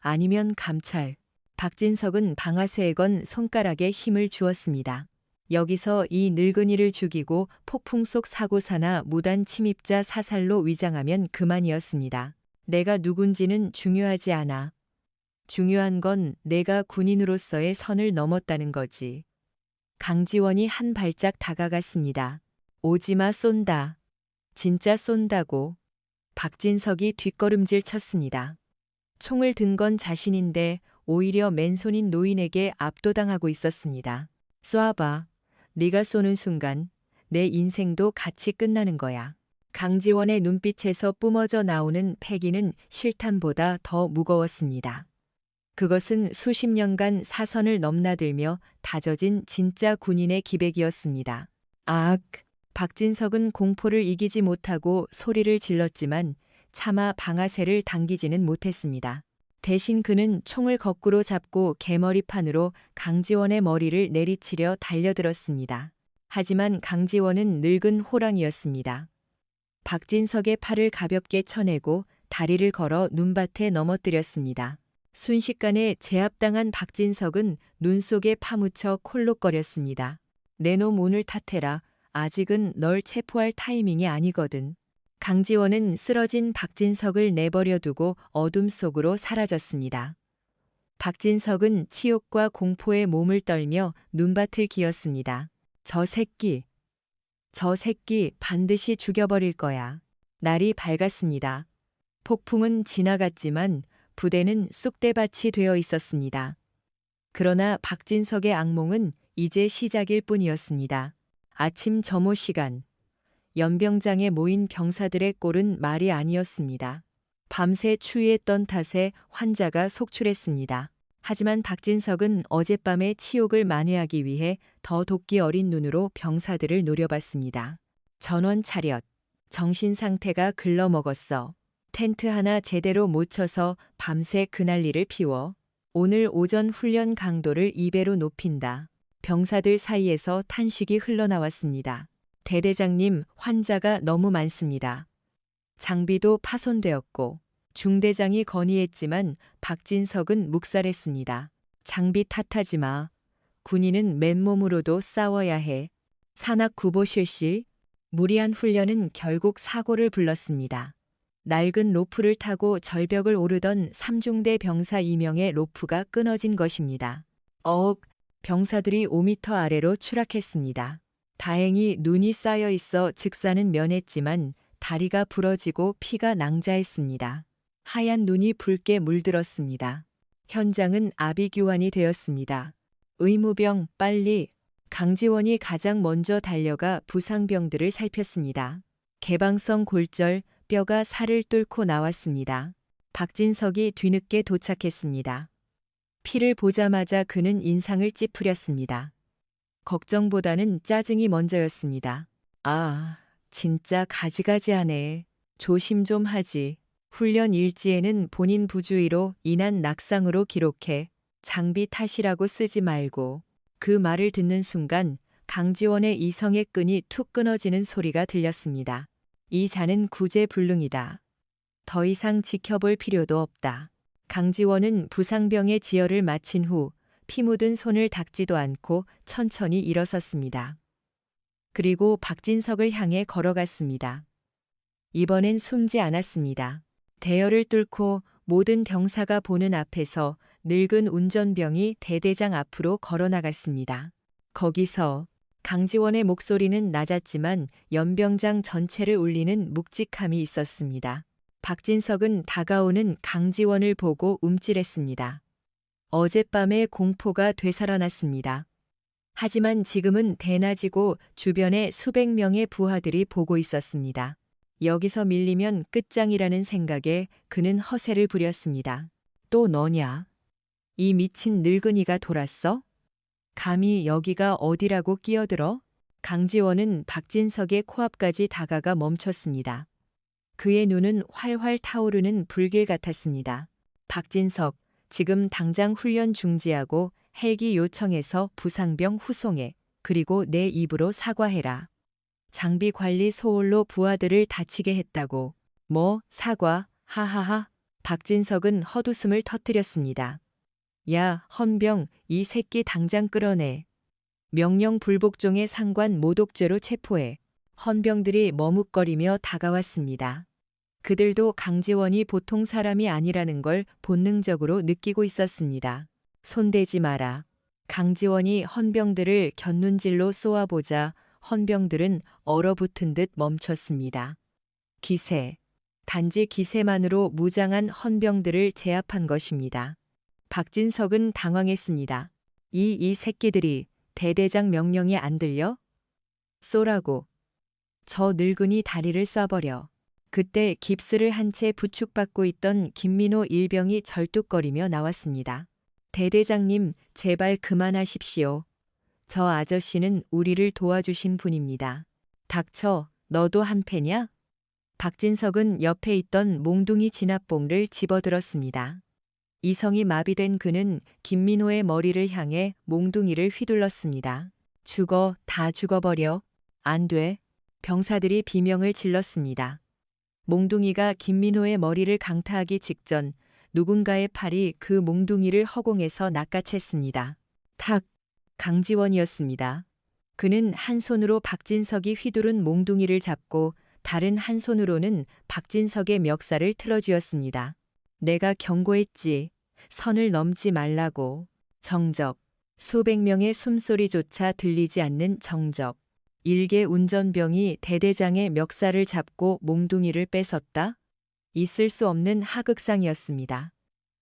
Speaker 1: 아니면 감찰. 박진석은 방아쇠에 건 손가락에 힘을 주었습니다. 여기서 이 늙은이를 죽이고 폭풍 속 사고사나 무단 침입자 사살로 위장하면 그만이었습니다. 내가 누군지는 중요하지 않아. 중요한 건 내가 군인으로서의 선을 넘었다는 거지. 강지원이 한 발짝 다가갔습니다. 오지마 쏜다. 진짜 쏜다고. 박진석이 뒷걸음질 쳤습니다. 총을 든 건 자신인데 오히려 맨손인 노인에게 압도당하고 있었습니다. 쏴봐. 네가 쏘는 순간 내 인생도 같이 끝나는 거야. 강지원의 눈빛에서 뿜어져 나오는 패기는 실탄보다 더 무거웠습니다. 그것은 수십 년간 사선을 넘나들며 다져진 진짜 군인의 기백이었습니다. 아악! 박진석은 공포를 이기지 못하고 소리를 질렀지만 차마 방아쇠를 당기지는 못했습니다. 대신 그는 총을 거꾸로 잡고 개머리판으로 강지원의 머리를 내리치려 달려들었습니다. 하지만 강지원은 늙은 호랑이였습니다. 박진석의 팔을 가볍게 쳐내고 다리를 걸어 눈밭에 넘어뜨렸습니다. 순식간에 제압당한 박진석은 눈 속에 파묻혀 콜록거렸습니다. 내 놈 오늘 탓해라. 아직은 널 체포할 타이밍이 아니거든. 강지원은 쓰러진 박진석을 내버려 두고 어둠 속으로 사라졌습니다. 박진석은 치욕과 공포에 몸을 떨며 눈밭을 기었습니다. 저 새끼 반드시 죽여버릴 거야. 날이 밝았습니다. 폭풍은 지나갔지만 부대는 쑥대밭이 되어 있었습니다. 그러나 박진석의 악몽은 이제 시작일 뿐이었습니다. 아침 점호 시간. 연병장에 모인 병사들의 꼴은 말이 아니었습니다. 밤새 추위했던 탓에 환자가 속출했습니다. 하지만 박진석은 어젯밤의 치욕을 만회하기 위해 더 돕기 어린 눈으로 병사들을 노려봤습니다. 전원 차렷. 정신 상태가 글러먹었어. 텐트 하나 제대로 못 쳐서 밤새 그날리를 피워. 오늘 오전 훈련 강도를 2배로 높인다. 병사들 사이에서 탄식이 흘러나왔습니다. 대대장님, 환자가 너무 많습니다. 장비도 파손되었고 중대장이 건의했지만 박진석은 묵살했습니다. 장비 탓하지 마. 군인은 맨몸으로도 싸워야 해. 산악 구보 실시. 무리한 훈련은 결국 사고를 불렀습니다. 낡은 로프를 타고 절벽을 오르던 3중대 병사 2명의 로프가 끊어진 것입니다. 병사들이 5m 아래로 추락했습니다. 다행히 눈이 쌓여 있어 즉사는 면했지만 다리가 부러지고 피가 낭자했습니다. 하얀 눈이 붉게 물들었습니다. 현장은 아비규환이 되었습니다. 의무병 빨리. 강지원이 가장 먼저 달려가 부상병들을 살폈습니다. 개방성 골절, 뼈가 살을 뚫고 나왔습니다. 박진석이 뒤늦게 도착했습니다. 피를 보자마자 그는 인상을 찌푸렸습니다. 걱정보다는 짜증이 먼저였습니다. 아, 진짜 가지가지하네. 조심 좀 하지. 훈련 일지에는 본인 부주의로 인한 낙상으로 기록해. 장비 탓이라고 쓰지 말고. 그 말을 듣는 순간 강지원의 이성의 끈이 툭 끊어지는 소리가 들렸습니다. 이 자는 구제불능이다. 더 이상 지켜볼 필요도 없다. 강지원은 부상병의 지혈을 마친 후 피 묻은 손을 닦지도 않고 천천히 일어섰습니다. 그리고 박진석을 향해 걸어갔습니다. 이번엔 숨지 않았습니다. 대열을 뚫고 모든 병사가 보는 앞에서 늙은 운전병이 대대장 앞으로 걸어나갔습니다. 거기서 강지원의 목소리는 낮았지만 연병장 전체를 울리는 묵직함이 있었습니다. 박진석은 다가오는 강지원을 보고 움찔했습니다. 어젯밤의 공포가 되살아났습니다. 하지만 지금은 대낮이고 주변에 수백 명의 부하들이 보고 있었습니다. 여기서 밀리면 끝장이라는 생각에 그는 허세를 부렸습니다. 또 너냐? 이 미친 늙은이가 돌았어? 감히 여기가 어디라고 끼어들어? 강지원은 박진석의 코앞까지 다가가 멈췄습니다. 그의 눈은 활활 타오르는 불길 같았습니다. 박진석, 지금 당장 훈련 중지하고 헬기 요청해서 부상병 후송해. 그리고 내 입으로 사과해라. 장비 관리 소홀로 부하들을 다치게 했다고. 뭐, 사과, 하하하. 박진석은 헛웃음을 터뜨렸습니다. 야, 헌병, 이 새끼 당장 끌어내. 명령 불복종의 상관 모독죄로 체포해. 헌병들이 머뭇거리며 다가왔습니다. 그들도 강지원이 보통 사람이 아니라는 걸 본능적으로 느끼고 있었습니다. 손대지 마라. 강지원이 헌병들을 곁눈질로 쏘아보자 헌병들은 얼어붙은 듯 멈췄습니다. 기세. 단지 기세만으로 무장한 헌병들을 제압한 것입니다. 박진석은 당황했습니다. 이 새끼들이 대대장 명령이 안 들려? 쏘라고. 저 늙은이 다리를 쏴버려. 그때 깁스를 한 채 부축받고 있던 김민호 일병이 절뚝거리며 나왔습니다. 대대장님, 제발 그만하십시오. 저 아저씨는 우리를 도와주신 분입니다. 닥쳐, 너도 한패냐? 박진석은 옆에 있던 몽둥이 진압봉을 집어들었습니다. 이성이 마비된 그는 김민호의 머리를 향해 몽둥이를 휘둘렀습니다. 죽어, 다 죽어버려. 안 돼. 병사들이 비명을 질렀습니다. 몽둥이가 김민호의 머리를 강타하기 직전 누군가의 팔이 그 몽둥이를 허공에서 낚아챘습니다. 탁! 강지원이었습니다. 그는 한 손으로 박진석이 휘두른 몽둥이를 잡고 다른 한 손으로는 박진석의 멱살을 틀어쥐었습니다. 내가 경고했지. 선을 넘지 말라고. 정적. 수백 명의 숨소리조차 들리지 않는 정적. 일개 운전병이 대대장의 멱살을 잡고 몽둥이를 뺏었다? 있을 수 없는 하극상이었습니다.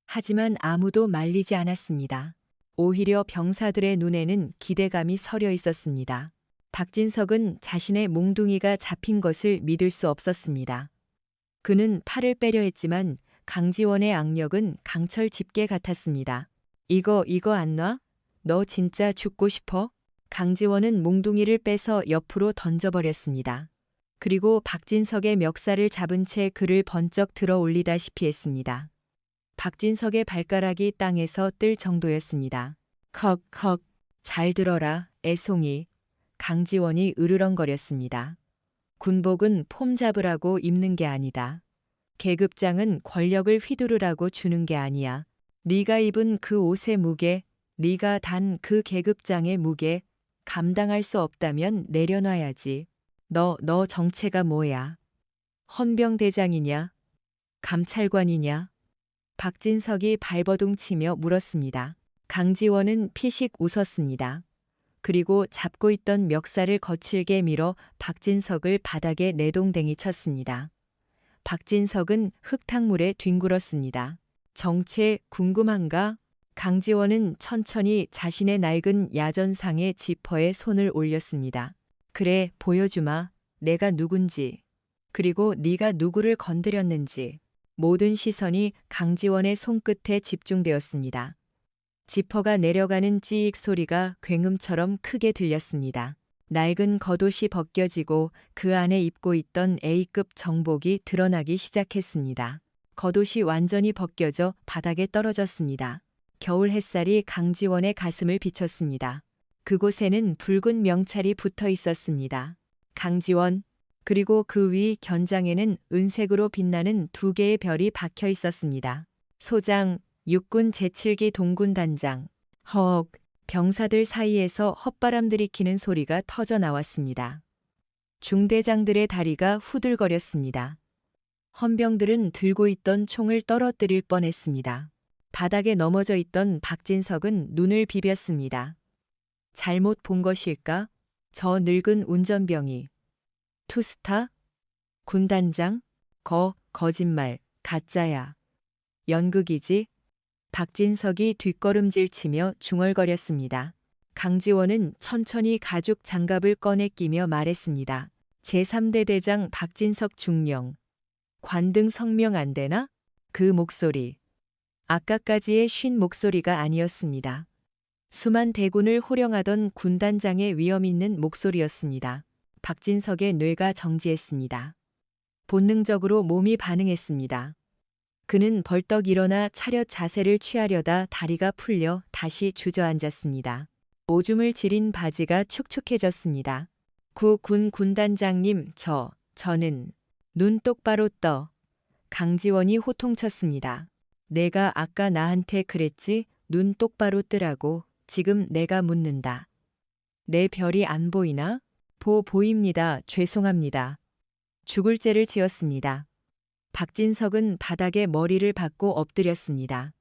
Speaker 1: 하지만 아무도 말리지 않았습니다. 오히려 병사들의 눈에는 기대감이 서려 있었습니다. 박진석은 자신의 몽둥이가 잡힌 것을 믿을 수 없었습니다. 그는 팔을 빼려 했지만 강지원의 악력은 강철 집게 같았습니다. 이거 안 놔? 너 진짜 죽고 싶어? 강지원은 몽둥이를 빼서 옆으로 던져버렸습니다. 그리고 박진석의 멱살을 잡은 채 그를 번쩍 들어 올리다시피 했습니다. 박진석의 발가락이 땅에서 뜰 정도였습니다. 컥컥, 잘 들어라, 애송이. 강지원이 으르렁거렸습니다. 군복은 폼 잡으라고 입는 게 아니다. 계급장은 권력을 휘두르라고 주는 게 아니야. 네가 입은 그 옷의 무게, 네가 단 그 계급장의 무게, 감당할 수 없다면 내려놔야지. 너 정체가 뭐야? 헌병대장이냐? 감찰관이냐? 박진석이 발버둥 치며 물었습니다. 강지원은 피식 웃었습니다. 그리고 잡고 있던 멱살을 거칠게 밀어 박진석을 바닥에 내동댕이 쳤습니다. 박진석은 흙탕물에 뒹굴었습니다. 정체 궁금한가? 강지원은 천천히 자신의 낡은 야전상의 지퍼에 손을 올렸습니다. 그래, 보여주마. 내가 누군지. 그리고 네가 누구를 건드렸는지. 모든 시선이 강지원의 손끝에 집중되었습니다. 지퍼가 내려가는 찌익 소리가 굉음처럼 크게 들렸습니다. 낡은 겉옷이 벗겨지고 그 안에 입고 있던 A급 정복이 드러나기 시작했습니다. 겉옷이 완전히 벗겨져 바닥에 떨어졌습니다. 겨울 햇살이 강지원의 가슴을 비췄습니다. 그곳에는 붉은 명찰이 붙어 있었습니다. 강지원, 그리고 그 위 견장에는 은색으로 빛나는 두 개의 별이 박혀 있었습니다. 소장, 육군 제7기 동군 단장. 허억, 병사들 사이에서 헛바람 들이키는 소리가 터져 나왔습니다. 중대장들의 다리가 후들거렸습니다. 헌병들은 들고 있던 총을 떨어뜨릴 뻔했습니다. 바닥에 넘어져 있던 박진석은 눈을 비볐습니다. 잘못 본 것일까? 저 늙은 운전병이. 투스타? 군단장? 거짓말, 가짜야. 연극이지? 박진석이 뒷걸음질 치며 중얼거렸습니다. 강지원은 천천히 가죽 장갑을 꺼내 끼며 말했습니다. 제3대 대장 박진석 중령. 관등 성명 안 되나? 그 목소리. 아까까지의 쉰 목소리가 아니었습니다. 수만 대군을 호령하던 군단장의 위험 있는 목소리였습니다. 박진석의 뇌가 정지했습니다. 본능적으로 몸이 반응했습니다. 그는 벌떡 일어나 차렷 자세를 취하려다 다리가 풀려 다시 주저앉았습니다. 오줌을 지린 바지가 축축해졌습니다. 군 군단장님, 저는 눈 똑바로 떠. 강지원이 호통쳤습니다. 내가 아까 나한테 그랬지? 눈 똑바로 뜨라고. 지금 내가 묻는다. 내 별이 안 보이나? 보입니다. 죄송합니다. 죽을 죄를 지었습니다. 박진석은 바닥에 머리를 박고 엎드렸습니다.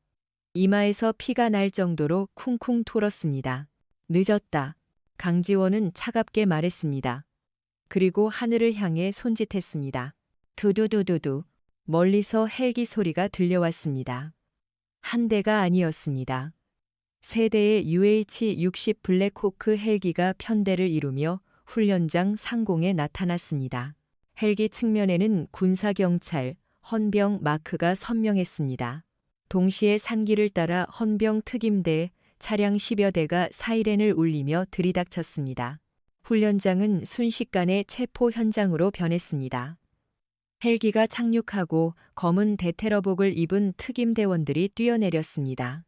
Speaker 1: 이마에서 피가 날 정도로 쿵쿵 토렀습니다. 늦었다. 강지원은 차갑게 말했습니다. 그리고 하늘을 향해 손짓했습니다. 두두두두두. 멀리서 헬기 소리가 들려왔습니다. 한 대가 아니었습니다. 세 대의 UH-60 블랙호크 헬기가 편대를 이루며 훈련장 상공에 나타났습니다. 헬기 측면에는 군사경찰, 헌병 마크가 선명했습니다. 동시에 산길을 따라 헌병 특임대, 차량 10여 대가 사이렌을 울리며 들이닥쳤습니다. 훈련장은 순식간에 체포 현장으로 변했습니다. 헬기가 착륙하고 검은 대테러복을 입은 특임대원들이 뛰어내렸습니다.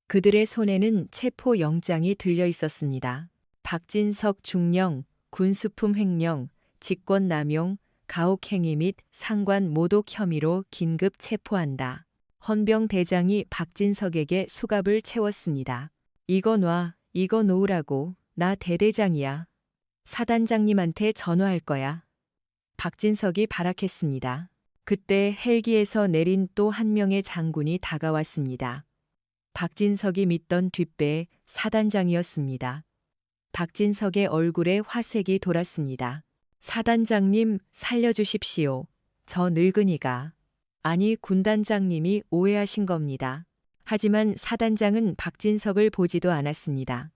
Speaker 1: 그들의 손에는 체포 영장이 들려 있었습니다. 박진석 중령, 군수품 횡령, 직권남용, 가혹행위 및 상관 모독 혐의로 긴급 체포한다. 헌병 대장이 박진석에게 수갑을 채웠습니다. 이거 놔, 이거 놓으라고. 나 대대장이야. 사단장님한테 전화할 거야. 박진석이 발악했습니다. 그때 헬기에서 내린 또 한 명의 장군이 다가왔습니다. 박진석이 믿던 뒷배의 사단장이었습니다. 박진석의 얼굴에 화색이 돌았습니다. 사단장님, 살려주십시오. 저 늙은이가. 아니, 군단장님이 오해하신 겁니다. 하지만 사단장은 박진석을 보지도 않았습니다.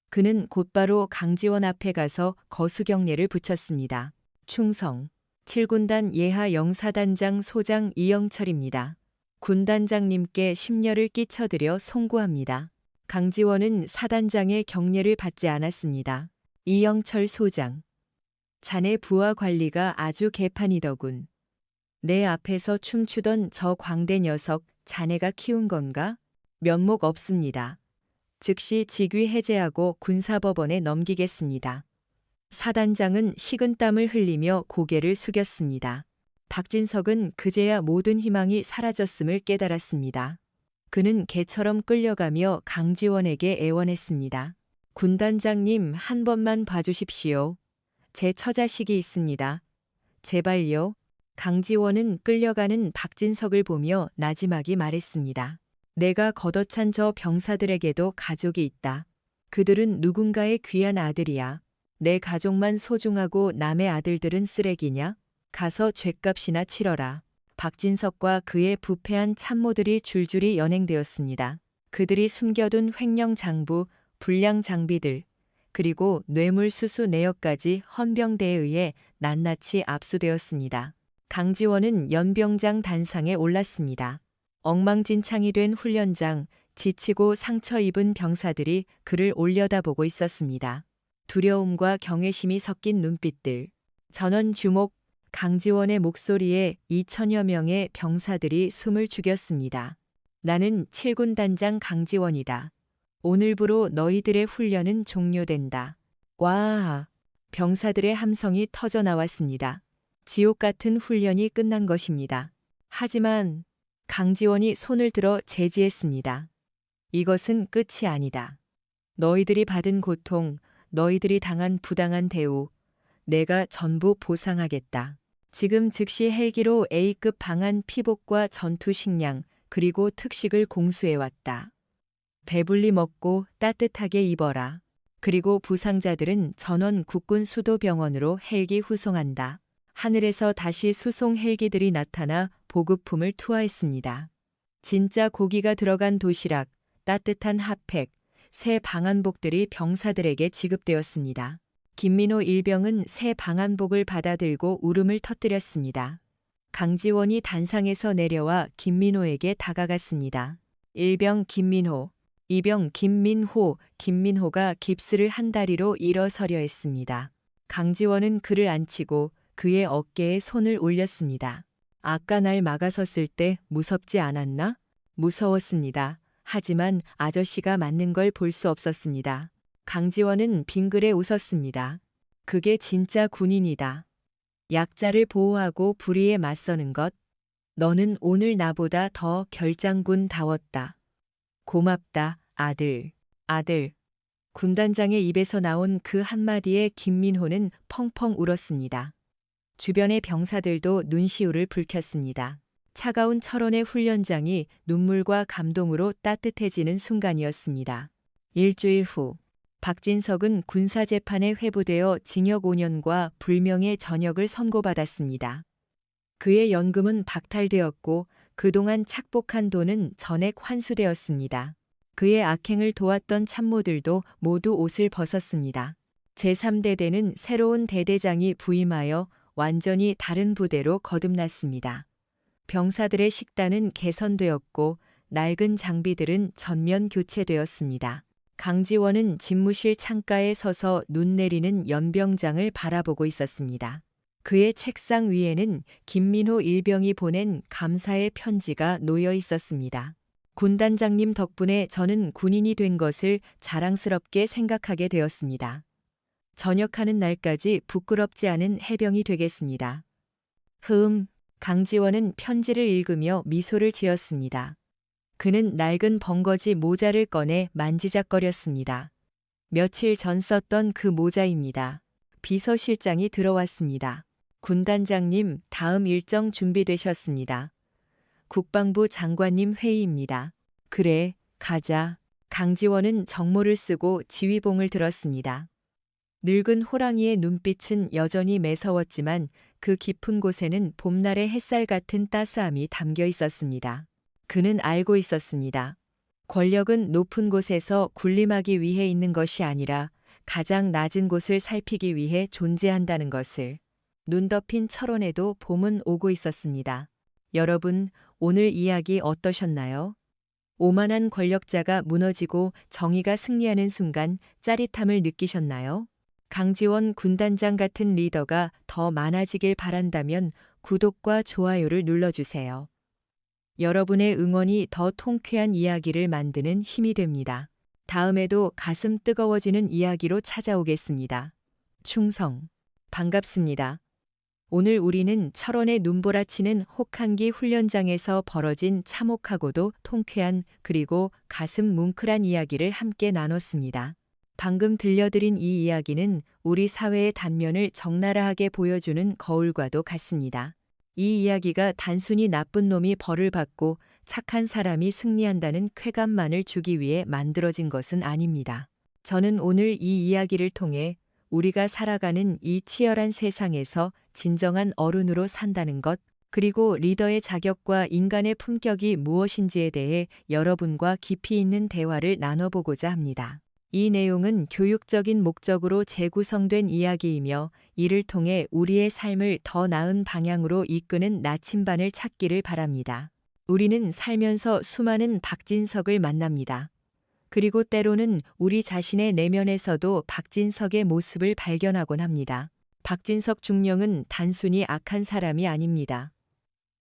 Speaker 1: 그는 곧바로 강지원 앞에 가서 거수경례를 붙였습니다. 충성. 7군단 예하 영사단장 소장 이영철입니다. 군단장님께 심려를 끼쳐드려 송구합니다. 강지원은 사단장의 경례를 받지 않았습니다. 이영철 소장. 자네 부하 관리가 아주 개판이더군. 내 앞에서 춤추던 저 광대 녀석 자네가 키운 건가? 면목 없습니다. 즉시 직위 해제하고 군사법원에 넘기겠습니다. 사단장은 식은땀을 흘리며 고개를 숙였습니다. 박진석은 그제야 모든 희망이 사라졌음을 깨달았습니다. 그는 개처럼 끌려가며 강지원에게 애원했습니다. 군단장님, 한 번만 봐주십시오. 제 처자식이 있습니다. 제발요. 강지원은 끌려가는 박진석을 보며 나지막이 말했습니다. 내가 걷어찬 저 병사들에게도 가족이 있다. 그들은 누군가의 귀한 아들이야. 내 가족만 소중하고 남의 아들들은 쓰레기냐? 가서 죗값이나 치러라. 박진석과 그의 부패한 참모들이 줄줄이 연행되었습니다. 그들이 숨겨둔 횡령 장부, 불량 장비들, 그리고 뇌물수수 내역까지 헌병대에 의해 낱낱이 압수되었습니다. 강지원은 연병장 단상에 올랐습니다. 엉망진창이 된 훈련장, 지치고 상처 입은 병사들이 그를 올려다보고 있었습니다. 두려움과 경외심이 섞인 눈빛들. 전원 주목. 강지원의 목소리에 2천여 명의 병사들이 숨을 죽였습니다. 나는 7군 단장 강지원이다. 오늘부로 너희들의 훈련은 종료된다. 와! 병사들의 함성이 터져 나왔습니다. 지옥 같은 훈련이 끝난 것입니다. 하지만 강지원이 손을 들어 제지했습니다. 이것은 끝이 아니다. 너희들이 받은 고통, 너희들이 당한 부당한 대우, 내가 전부 보상하겠다. 지금 즉시 헬기로 A급 방한 피복과 전투 식량, 그리고 특식을 공수해왔다. 배불리 먹고 따뜻하게 입어라. 그리고 부상자들은 전원 국군 수도병원으로 헬기 후송한다. 하늘에서 다시 수송 헬기들이 나타나 보급품을 투하했습니다. 진짜 고기가 들어간 도시락, 따뜻한 핫팩, 새 방한복들이 병사들에게 지급되었습니다. 김민호 일병은 새 방한복을 받아들고 울음을 터뜨렸습니다. 강지원이 단상에서 내려와 김민호에게 다가갔습니다. 일병 김민호, 이병 김민호, 김민호가 깁스를 한 다리로 일어서려 했습니다. 강지원은 그를 앉히고 그의 어깨에 손을 올렸습니다. 아까 날 막아섰을 때 무섭지 않았나? 무서웠습니다. 하지만 아저씨가 맞는 걸 볼 수 없었습니다. 강지원은 빙그레 웃었습니다. 그게 진짜 군인이다. 약자를 보호하고 불의에 맞서는 것. 너는 오늘 나보다 더 결장군다웠다. 고맙다, 아들. 아들. 군단장의 입에서 나온 그 한마디에 김민호는 펑펑 울었습니다. 주변의 병사들도 눈시울을 붉혔습니다. 차가운 철원의 훈련장이 눈물과 감동으로 따뜻해지는 순간이었습니다. 일주일 후, 박진석은 군사재판에 회부되어 징역 5년과 불명예 전역을 선고받았습니다. 그의 연금은 박탈되었고 그동안 착복한 돈은 전액 환수되었습니다. 그의 악행을 도왔던 참모들도 모두 옷을 벗었습니다. 제3대대는 새로운 대대장이 부임하여 완전히 다른 부대로 거듭났습니다. 병사들의 식단은 개선되었고 낡은 장비들은 전면 교체되었습니다. 강지원은 집무실 창가에 서서 눈 내리는 연병장을 바라보고 있었습니다. 그의 책상 위에는 김민호 일병이 보낸 감사의 편지가 놓여 있었습니다. 군단장님 덕분에 저는 군인이 된 것을 자랑스럽게 생각하게 되었습니다. 전역하는 날까지 부끄럽지 않은 해병이 되겠습니다. 강지원은 편지를 읽으며 미소를 지었습니다. 그는 낡은 벙거지 모자를 꺼내 만지작거렸습니다. 며칠 전 썼던 그 모자입니다. 비서실장이 들어왔습니다. 군단장님, 다음 일정 준비되셨습니다. 국방부 장관님 회의입니다. 그래, 가자. 강지원은 정모를 쓰고 지휘봉을 들었습니다. 늙은 호랑이의 눈빛은 여전히 매서웠지만 그 깊은 곳에는 봄날의 햇살 같은 따스함이 담겨 있었습니다. 그는 알고 있었습니다. 권력은 높은 곳에서 군림하기 위해 있는 것이 아니라 가장 낮은 곳을 살피기 위해 존재한다는 것을. 눈 덮인 철원에도 봄은 오고 있었습니다. 여러분, 오늘 이야기 어떠셨나요? 오만한 권력자가 무너지고 정의가 승리하는 순간 짜릿함을 느끼셨나요? 강지원 군단장 같은 리더가 더 많아지길 바란다면 구독과 좋아요를 눌러주세요. 여러분의 응원이 더 통쾌한 이야기를 만드는 힘이 됩니다. 다음에도 가슴 뜨거워지는 이야기로 찾아오겠습니다. 충성. 반갑습니다. 오늘 우리는 철원의 눈보라치는 혹한기 훈련장에서 벌어진 참혹하고도 통쾌한 그리고 가슴 뭉클한 이야기를 함께 나눴습니다. 방금 들려드린 이 이야기는 우리 사회의 단면을 적나라하게 보여주는 거울과도 같습니다. 이 이야기가 단순히 나쁜 놈이 벌을 받고 착한 사람이 승리한다는 쾌감만을 주기 위해 만들어진 것은 아닙니다. 저는 오늘 이 이야기를 통해 우리가 살아가는 이 치열한 세상에서 진정한 어른으로 산다는 것, 그리고 리더의 자격과 인간의 품격이 무엇인지에 대해 여러분과 깊이 있는 대화를 나눠보고자 합니다. 이 내용은 교육적인 목적으로 재구성된 이야기이며 이를 통해 우리의 삶을 더 나은 방향으로 이끄는 나침반을 찾기를 바랍니다. 우리는 살면서 수많은 박진석을 만납니다. 그리고 때로는 우리 자신의 내면에서도 박진석의 모습을 발견하곤 합니다. 박진석 중령은 단순히 악한 사람이 아닙니다.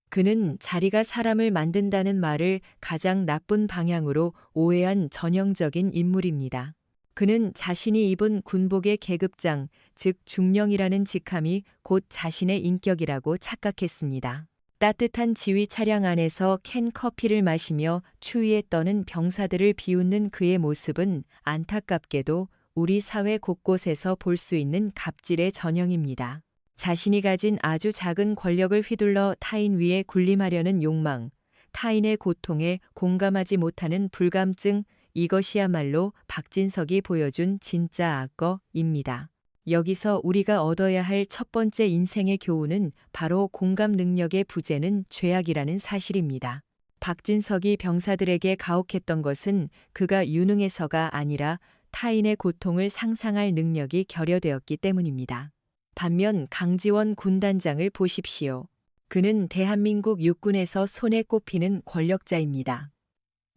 Speaker 1: 그는 자리가 사람을 만든다는 말을 가장 나쁜 방향으로 오해한 전형적인 인물입니다. 그는 자신이 입은 군복의 계급장, 즉 중령이라는 직함이 곧 자신의 인격이라고 착각했습니다. 따뜻한 지휘 차량 안에서 캔 커피를 마시며 추위에 떠는 병사들을 비웃는 그의 모습은 안타깝게도 우리 사회 곳곳에서 볼 수 있는 갑질의 전형입니다. 자신이 가진 아주 작은 권력을 휘둘러 타인 위에 군림하려는 욕망, 타인의 고통에 공감하지 못하는 불감증, 이것이야말로 박진석이 보여준 진짜 악어입니다. 여기서 우리가 얻어야 할 첫 번째 인생의 교훈은 바로 공감 능력의 부재는 죄악이라는 사실입니다. 박진석이 병사들에게 가혹했던 것은 그가 유능해서가 아니라 타인의 고통을 상상할 능력이 결여되었기 때문입니다. 반면 강지원 군단장을 보십시오. 그는 대한민국 육군에서 손에 꼽히는 권력자입니다.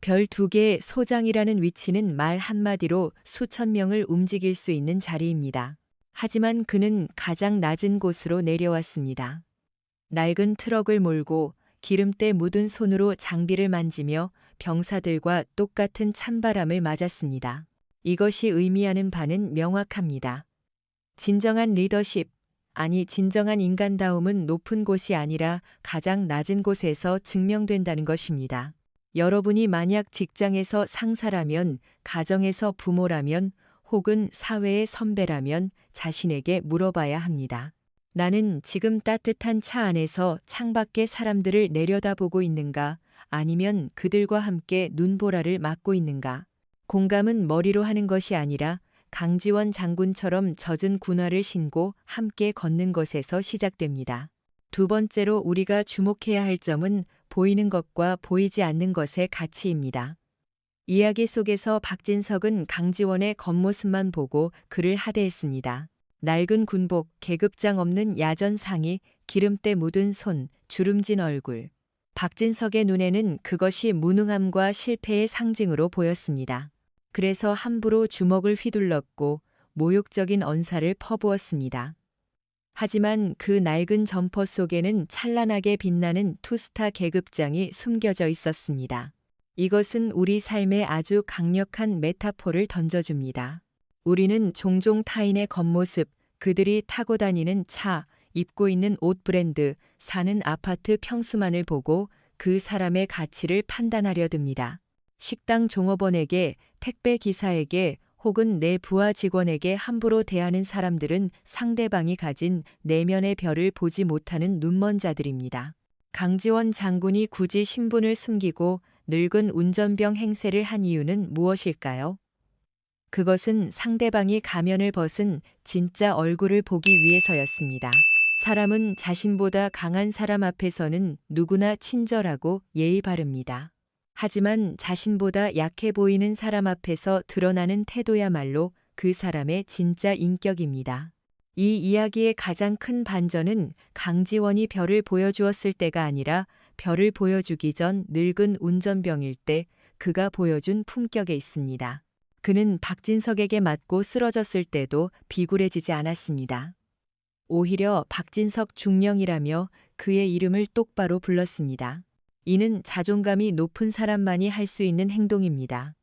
Speaker 1: 별 2개의 소장이라는 위치는 말 한마디로 수천 명을 움직일 수 있는 자리입니다. 하지만 그는 가장 낮은 곳으로 내려왔습니다. 낡은 트럭을 몰고 기름때 묻은 손으로 장비를 만지며 병사들과 똑같은 찬바람을 맞았습니다. 이것이 의미하는 바는 명확합니다. 진정한 리더십, 아니 진정한 인간다움은 높은 곳이 아니라 가장 낮은 곳에서 증명된다는 것입니다. 여러분이 만약 직장에서 상사라면, 가정에서 부모라면, 혹은 사회의 선배라면 자신에게 물어봐야 합니다. 나는 지금 따뜻한 차 안에서 창밖의 사람들을 내려다보고 있는가, 아니면 그들과 함께 눈보라를 맞고 있는가? 공감은 머리로 하는 것이 아니라 강지원 장군처럼 젖은 군화를 신고 함께 걷는 것에서 시작됩니다. 두 번째로 우리가 주목해야 할 점은 보이는 것과 보이지 않는 것의 가치입니다. 이야기 속에서 박진석은 강지원의 겉모습만 보고 그를 하대했습니다. 낡은 군복, 계급장 없는 야전 상의, 기름때 묻은 손, 주름진 얼굴. 박진석의 눈에는 그것이 무능함과 실패의 상징으로 보였습니다. 그래서 함부로 주먹을 휘둘렀고 모욕적인 언사를 퍼부었습니다. 하지만 그 낡은 점퍼 속에는 찬란하게 빛나는 투스타 계급장이 숨겨져 있었습니다. 이것은 우리 삶에 아주 강력한 메타포를 던져줍니다. 우리는 종종 타인의 겉모습, 그들이 타고 다니는 차, 입고 있는 옷 브랜드, 사는 아파트 평수만을 보고 그 사람의 가치를 판단하려 듭니다. 식당 종업원에게, 택배 기사에게 혹은 내 부하 직원에게 함부로 대하는 사람들은 상대방이 가진 내면의 별을 보지 못하는 눈먼 자들입니다. 강지원 장군이 굳이 신분을 숨기고 늙은 운전병 행세를 한 이유는 무엇일까요? 그것은 상대방이 가면을 벗은 진짜 얼굴을 보기 위해서였습니다. 사람은 자신보다 강한 사람 앞에서는 누구나 친절하고 예의 바릅니다. 하지만 자신보다 약해 보이는 사람 앞에서 드러나는 태도야말로 그 사람의 진짜 인격입니다. 이 이야기의 가장 큰 반전은 강지원이 별을 보여주었을 때가 아니라 별을 보여주기 전 늙은 운전병일 때 그가 보여준 품격에 있습니다. 그는 박진석에게 맞고 쓰러졌을 때도 비굴해지지 않았습니다. 오히려 박진석 중령이라며 그의 이름을 똑바로 불렀습니다. 이는 자존감이 높은 사람만이 할 수 있는 행동입니다.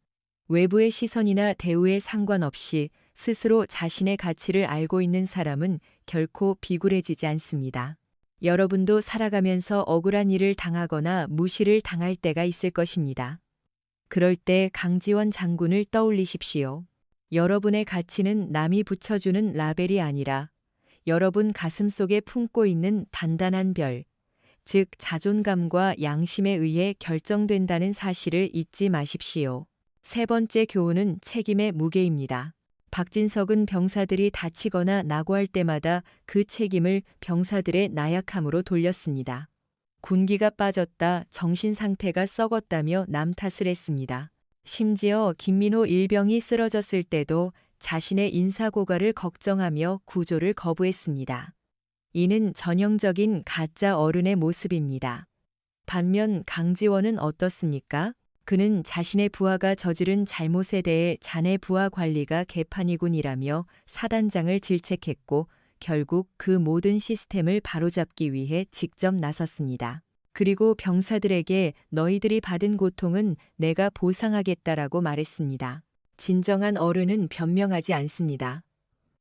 Speaker 1: 외부의 시선이나 대우에 상관없이 스스로 자신의 가치를 알고 있는 사람은 결코 비굴해지지 않습니다. 여러분도 살아가면서 억울한 일을 당하거나 무시를 당할 때가 있을 것입니다. 그럴 때 강지원 장군을 떠올리십시오. 여러분의 가치는 남이 붙여주는 라벨이 아니라 여러분 가슴 속에 품고 있는 단단한 별, 즉 자존감과 양심에 의해 결정된다는 사실을 잊지 마십시오. 세 번째 교훈은 책임의 무게입니다. 박진석은 병사들이 다치거나 낙오할 때마다 그 책임을 병사들의 나약함으로 돌렸습니다. 군기가 빠졌다, 정신 상태가 썩었다며 남 탓을 했습니다. 심지어 김민호 일병이 쓰러졌을 때도 자신의 인사고과를 걱정하며 구조를 거부했습니다. 이는 전형적인 가짜 어른의 모습입니다. 반면 강지원은 어떻습니까? 그는 자신의 부하가 저지른 잘못에 대해 자네 부하 관리가 개판이군이라며 사단장을 질책했고 결국 그 모든 시스템을 바로잡기 위해 직접 나섰습니다. 그리고 병사들에게 너희들이 받은 고통은 내가 보상하겠다라고 말했습니다. 진정한 어른은 변명하지 않습니다.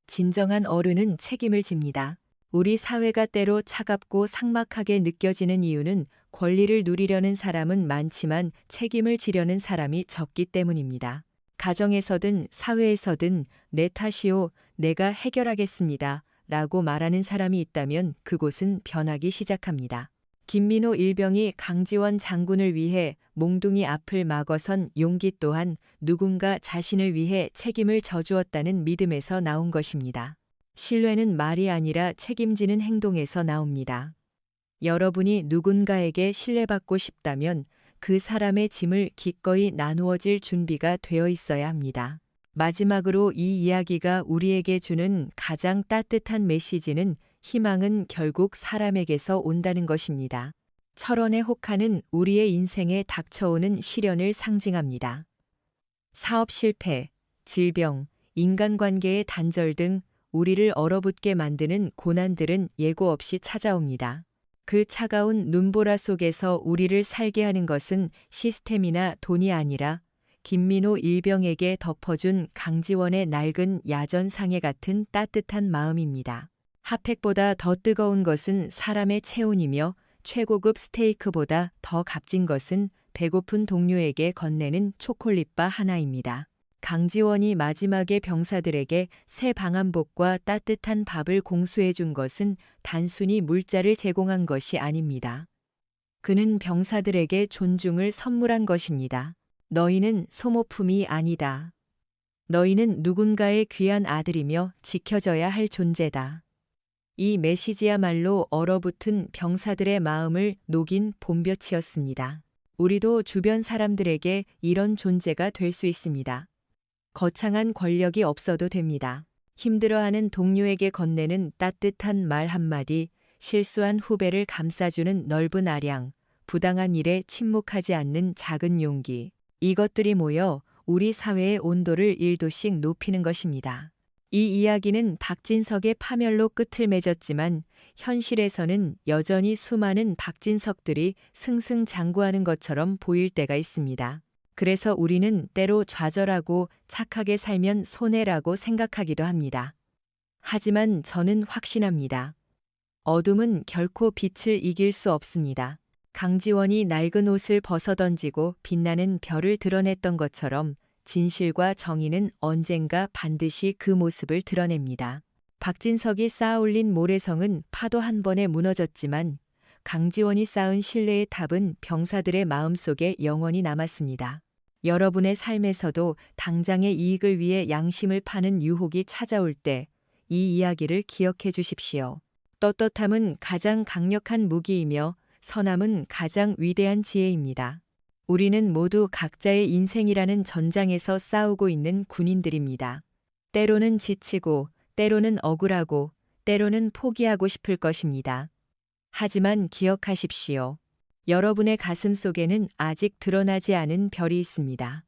Speaker 1: 진정한 어른은 책임을 집니다. 우리 사회가 때로 차갑고 삭막하게 느껴지는 이유는 권리를 누리려는 사람은 많지만 책임을 지려는 사람이 적기 때문입니다. 가정에서든 사회에서든 내 탓이요, 내가 해결하겠습니다 라고 말하는 사람이 있다면 그곳은 변하기 시작합니다. 김민호 일병이 강지원 장군을 위해 몽둥이 앞을 막어선 용기 또한 누군가 자신을 위해 책임을 져주었다는 믿음에서 나온 것입니다. 신뢰는 말이 아니라 책임지는 행동에서 나옵니다. 여러분이 누군가에게 신뢰받고 싶다면 그 사람의 짐을 기꺼이 나누어질 준비가 되어 있어야 합니다. 마지막으로 이 이야기가 우리에게 주는 가장 따뜻한 메시지는 희망은 결국 사람에게서 온다는 것입니다. 철원의 혹한은 우리의 인생에 닥쳐오는 시련을 상징합니다. 사업 실패, 질병, 인간관계의 단절 등 우리를 얼어붙게 만드는 고난들은 예고 없이 찾아옵니다. 그 차가운 눈보라 속에서 우리를 살게 하는 것은 시스템이나 돈이 아니라 김민호 일병에게 덮어준 강지원의 낡은 야전상해 같은 따뜻한 마음입니다. 핫팩보다 더 뜨거운 것은 사람의 체온이며 최고급 스테이크보다 더 값진 것은 배고픈 동료에게 건네는 초콜릿바 하나입니다. 강지원이 마지막에 병사들에게 새 방한복과 따뜻한 밥을 공수해 준 것은 단순히 물자를 제공한 것이 아닙니다. 그는 병사들에게 존중을 선물한 것입니다. 너희는 소모품이 아니다. 너희는 누군가의 귀한 아들이며 지켜져야 할 존재다. 이 메시지야말로 얼어붙은 병사들의 마음을 녹인 봄볕이었습니다. 우리도 주변 사람들에게 이런 존재가 될 수 있습니다. 거창한 권력이 없어도 됩니다. 힘들어하는 동료에게 건네는 따뜻한 말 한마디, 실수한 후배를 감싸주는 넓은 아량, 부당한 일에 침묵하지 않는 작은 용기. 이것들이 모여 우리 사회의 온도를 1도씩 높이는 것입니다. 이 이야기는 박진석의 파멸로 끝을 맺었지만 현실에서는 여전히 수많은 박진석들이 승승장구하는 것처럼 보일 때가 있습니다. 그래서 우리는 때로 좌절하고 착하게 살면 손해라고 생각하기도 합니다. 하지만 저는 확신합니다. 어둠은 결코 빛을 이길 수 없습니다. 강지원이 낡은 옷을 벗어던지고 빛나는 별을 드러냈던 것처럼 진실과 정의는 언젠가 반드시 그 모습을 드러냅니다. 박진석이 쌓아올린 모래성은 파도 한 번에 무너졌지만 강지원이 쌓은 신뢰의 탑은 병사들의 마음속에 영원히 남았습니다. 여러분의 삶에서도 당장의 이익을 위해 양심을 파는 유혹이 찾아올 때 이 이야기를 기억해 주십시오. 떳떳함은 가장 강력한 무기이며 선함은 가장 위대한 지혜입니다. 우리는 모두 각자의 인생이라는 전장에서 싸우고 있는 군인들입니다. 때로는 지치고, 때로는 억울하고, 때로는 포기하고 싶을 것입니다. 하지만 기억하십시오. 여러분의 가슴 속에는 아직 드러나지 않은 별이 있습니다.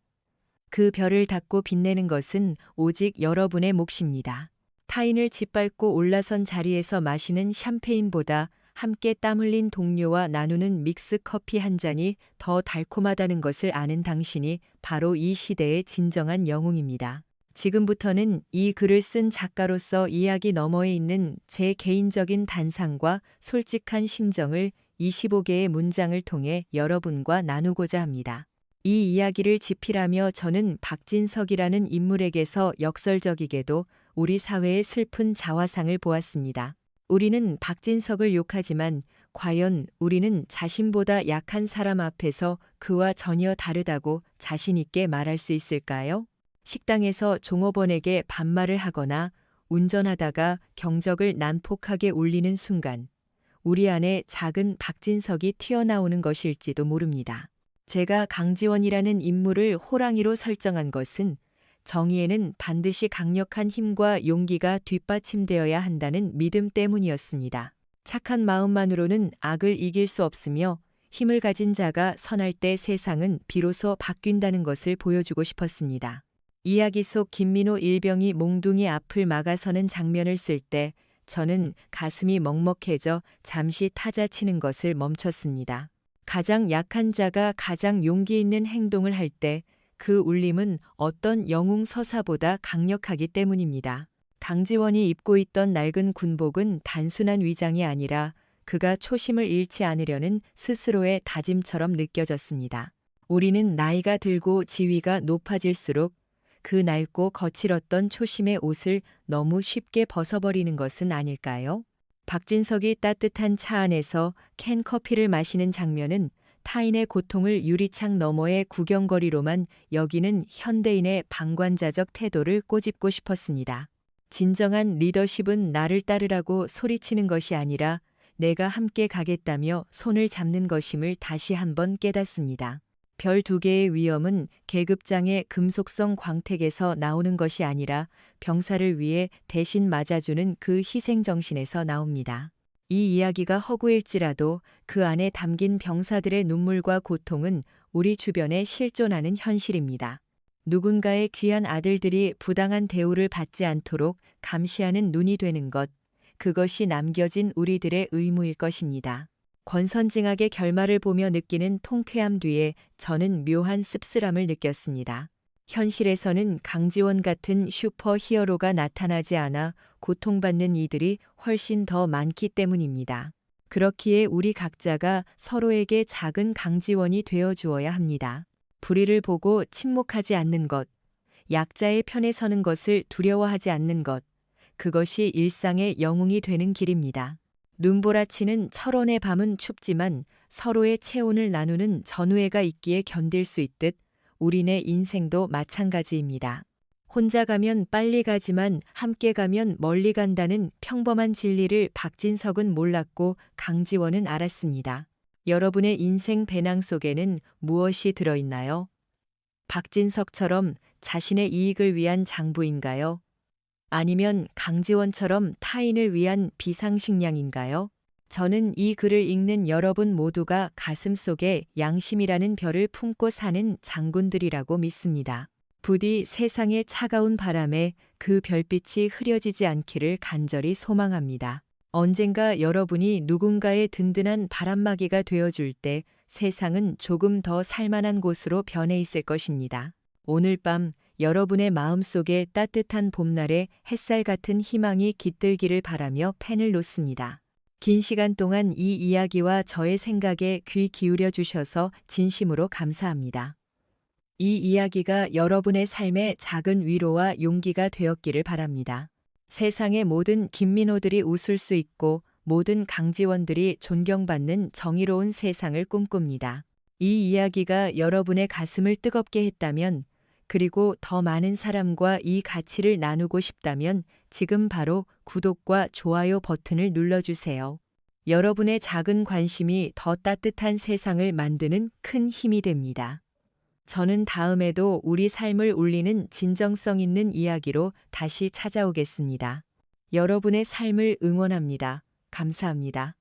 Speaker 1: 그 별을 닫고 빛내는 것은 오직 여러분의 몫입니다. 타인을 짓밟고 올라선 자리에서 마시는 샴페인보다 함께 땀 흘린 동료와 나누는 믹스 커피 한 잔이 더 달콤하다는 것을 아는 당신이 바로 이 시대의 진정한 영웅입니다. 지금부터는 이 글을 쓴 작가로서 이야기 너머에 있는 제 개인적인 단상과 솔직한 심정을 25개의 문장을 통해 여러분과 나누고자 합니다. 이 이야기를 집필하며 저는 박진석이라는 인물에게서 역설적이게도 우리 사회의 슬픈 자화상을 보았습니다. 우리는 박진석을 욕하지만 과연 우리는 자신보다 약한 사람 앞에서 그와 전혀 다르다고 자신 있게 말할 수 있을까요? 식당에서 종업원에게 반말을 하거나 운전하다가 경적을 난폭하게 울리는 순간 우리 안에 작은 박진석이 튀어나오는 것일지도 모릅니다. 제가 강지원이라는 인물을 호랑이로 설정한 것은 정의에는 반드시 강력한 힘과 용기가 뒷받침되어야 한다는 믿음 때문이었습니다. 착한 마음만으로는 악을 이길 수 없으며 힘을 가진 자가 선할 때 세상은 비로소 바뀐다는 것을 보여주고 싶었습니다. 이야기 속 김민호 일병이 몽둥이 앞을 막아서는 장면을 쓸 때 저는 가슴이 먹먹해져 잠시 타자치는 것을 멈췄습니다. 가장 약한 자가 가장 용기 있는 행동을 할 때 그 울림은 어떤 영웅 서사보다 강력하기 때문입니다. 강지원이 입고 있던 낡은 군복은 단순한 위장이 아니라 그가 초심을 잃지 않으려는 스스로의 다짐처럼 느껴졌습니다. 우리는 나이가 들고 지위가 높아질수록 그 낡고 거칠었던 초심의 옷을 너무 쉽게 벗어버리는 것은 아닐까요? 박진석이 따뜻한 차 안에서 캔 커피를 마시는 장면은 타인의 고통을 유리창 너머의 구경거리로만 여기는 현대인의 방관자적 태도를 꼬집고 싶었습니다. 진정한 리더십은 나를 따르라고 소리치는 것이 아니라 내가 함께 가겠다며 손을 잡는 것임을 다시 한번 깨닫습니다. 별 2개의 위험은 계급장의 금속성 광택에서 나오는 것이 아니라 병사를 위해 대신 맞아주는 그 희생정신에서 나옵니다. 이 이야기가 허구일지라도 그 안에 담긴 병사들의 눈물과 고통은 우리 주변에 실존하는 현실입니다. 누군가의 귀한 아들들이 부당한 대우를 받지 않도록 감시하는 눈이 되는 것, 그것이 남겨진 우리들의 의무일 것입니다. 권선징악의 결말을 보며 느끼는 통쾌함 뒤에 저는 묘한 씁쓸함을 느꼈습니다. 현실에서는 강지원 같은 슈퍼 히어로가 나타나지 않아 고통받는 이들이 훨씬 더 많기 때문입니다. 그렇기에 우리 각자가 서로에게 작은 강지원이 되어 주어야 합니다. 불의를 보고 침묵하지 않는 것, 약자의 편에 서는 것을 두려워하지 않는 것, 그것이 일상의 영웅이 되는 길입니다. 눈보라치는 철원의 밤은 춥지만 서로의 체온을 나누는 전우애가 있기에 견딜 수 있듯 우리네 인생도 마찬가지입니다. 혼자 가면 빨리 가지만 함께 가면 멀리 간다는 평범한 진리를 박진석은 몰랐고 강지원은 알았습니다. 여러분의 인생 배낭 속에는 무엇이 들어있나요? 박진석처럼 자신의 이익을 위한 장부인가요? 아니면 강지원처럼 타인을 위한 비상식량인가요? 저는 이 글을 읽는 여러분 모두가 가슴속에 양심이라는 별을 품고 사는 장군들이라고 믿습니다. 부디 세상의 차가운 바람에 그 별빛이 흐려지지 않기를 간절히 소망합니다. 언젠가 여러분이 누군가의 든든한 바람막이가 되어줄 때 세상은 조금 더 살만한 곳으로 변해 있을 것입니다. 오늘 밤 여러분의 마음속에 따뜻한 봄날의 햇살 같은 희망이 깃들기를 바라며 펜을 놓습니다. 긴 시간 동안 이 이야기와 저의 생각에 귀 기울여 주셔서 진심으로 감사합니다. 이 이야기가 여러분의 삶에 작은 위로와 용기가 되었기를 바랍니다. 세상의 모든 김민호들이 웃을 수 있고 모든 강지원들이 존경받는 정의로운 세상을 꿈꿉니다. 이 이야기가 여러분의 가슴을 뜨겁게 했다면, 그리고 더 많은 사람과 이 가치를 나누고 싶다면 지금 바로 구독과 좋아요 버튼을 눌러주세요. 여러분의 작은 관심이 더 따뜻한 세상을 만드는 큰 힘이 됩니다. 저는 다음에도 우리 삶을 울리는 진정성 있는 이야기로 다시 찾아오겠습니다. 여러분의 삶을 응원합니다. 감사합니다.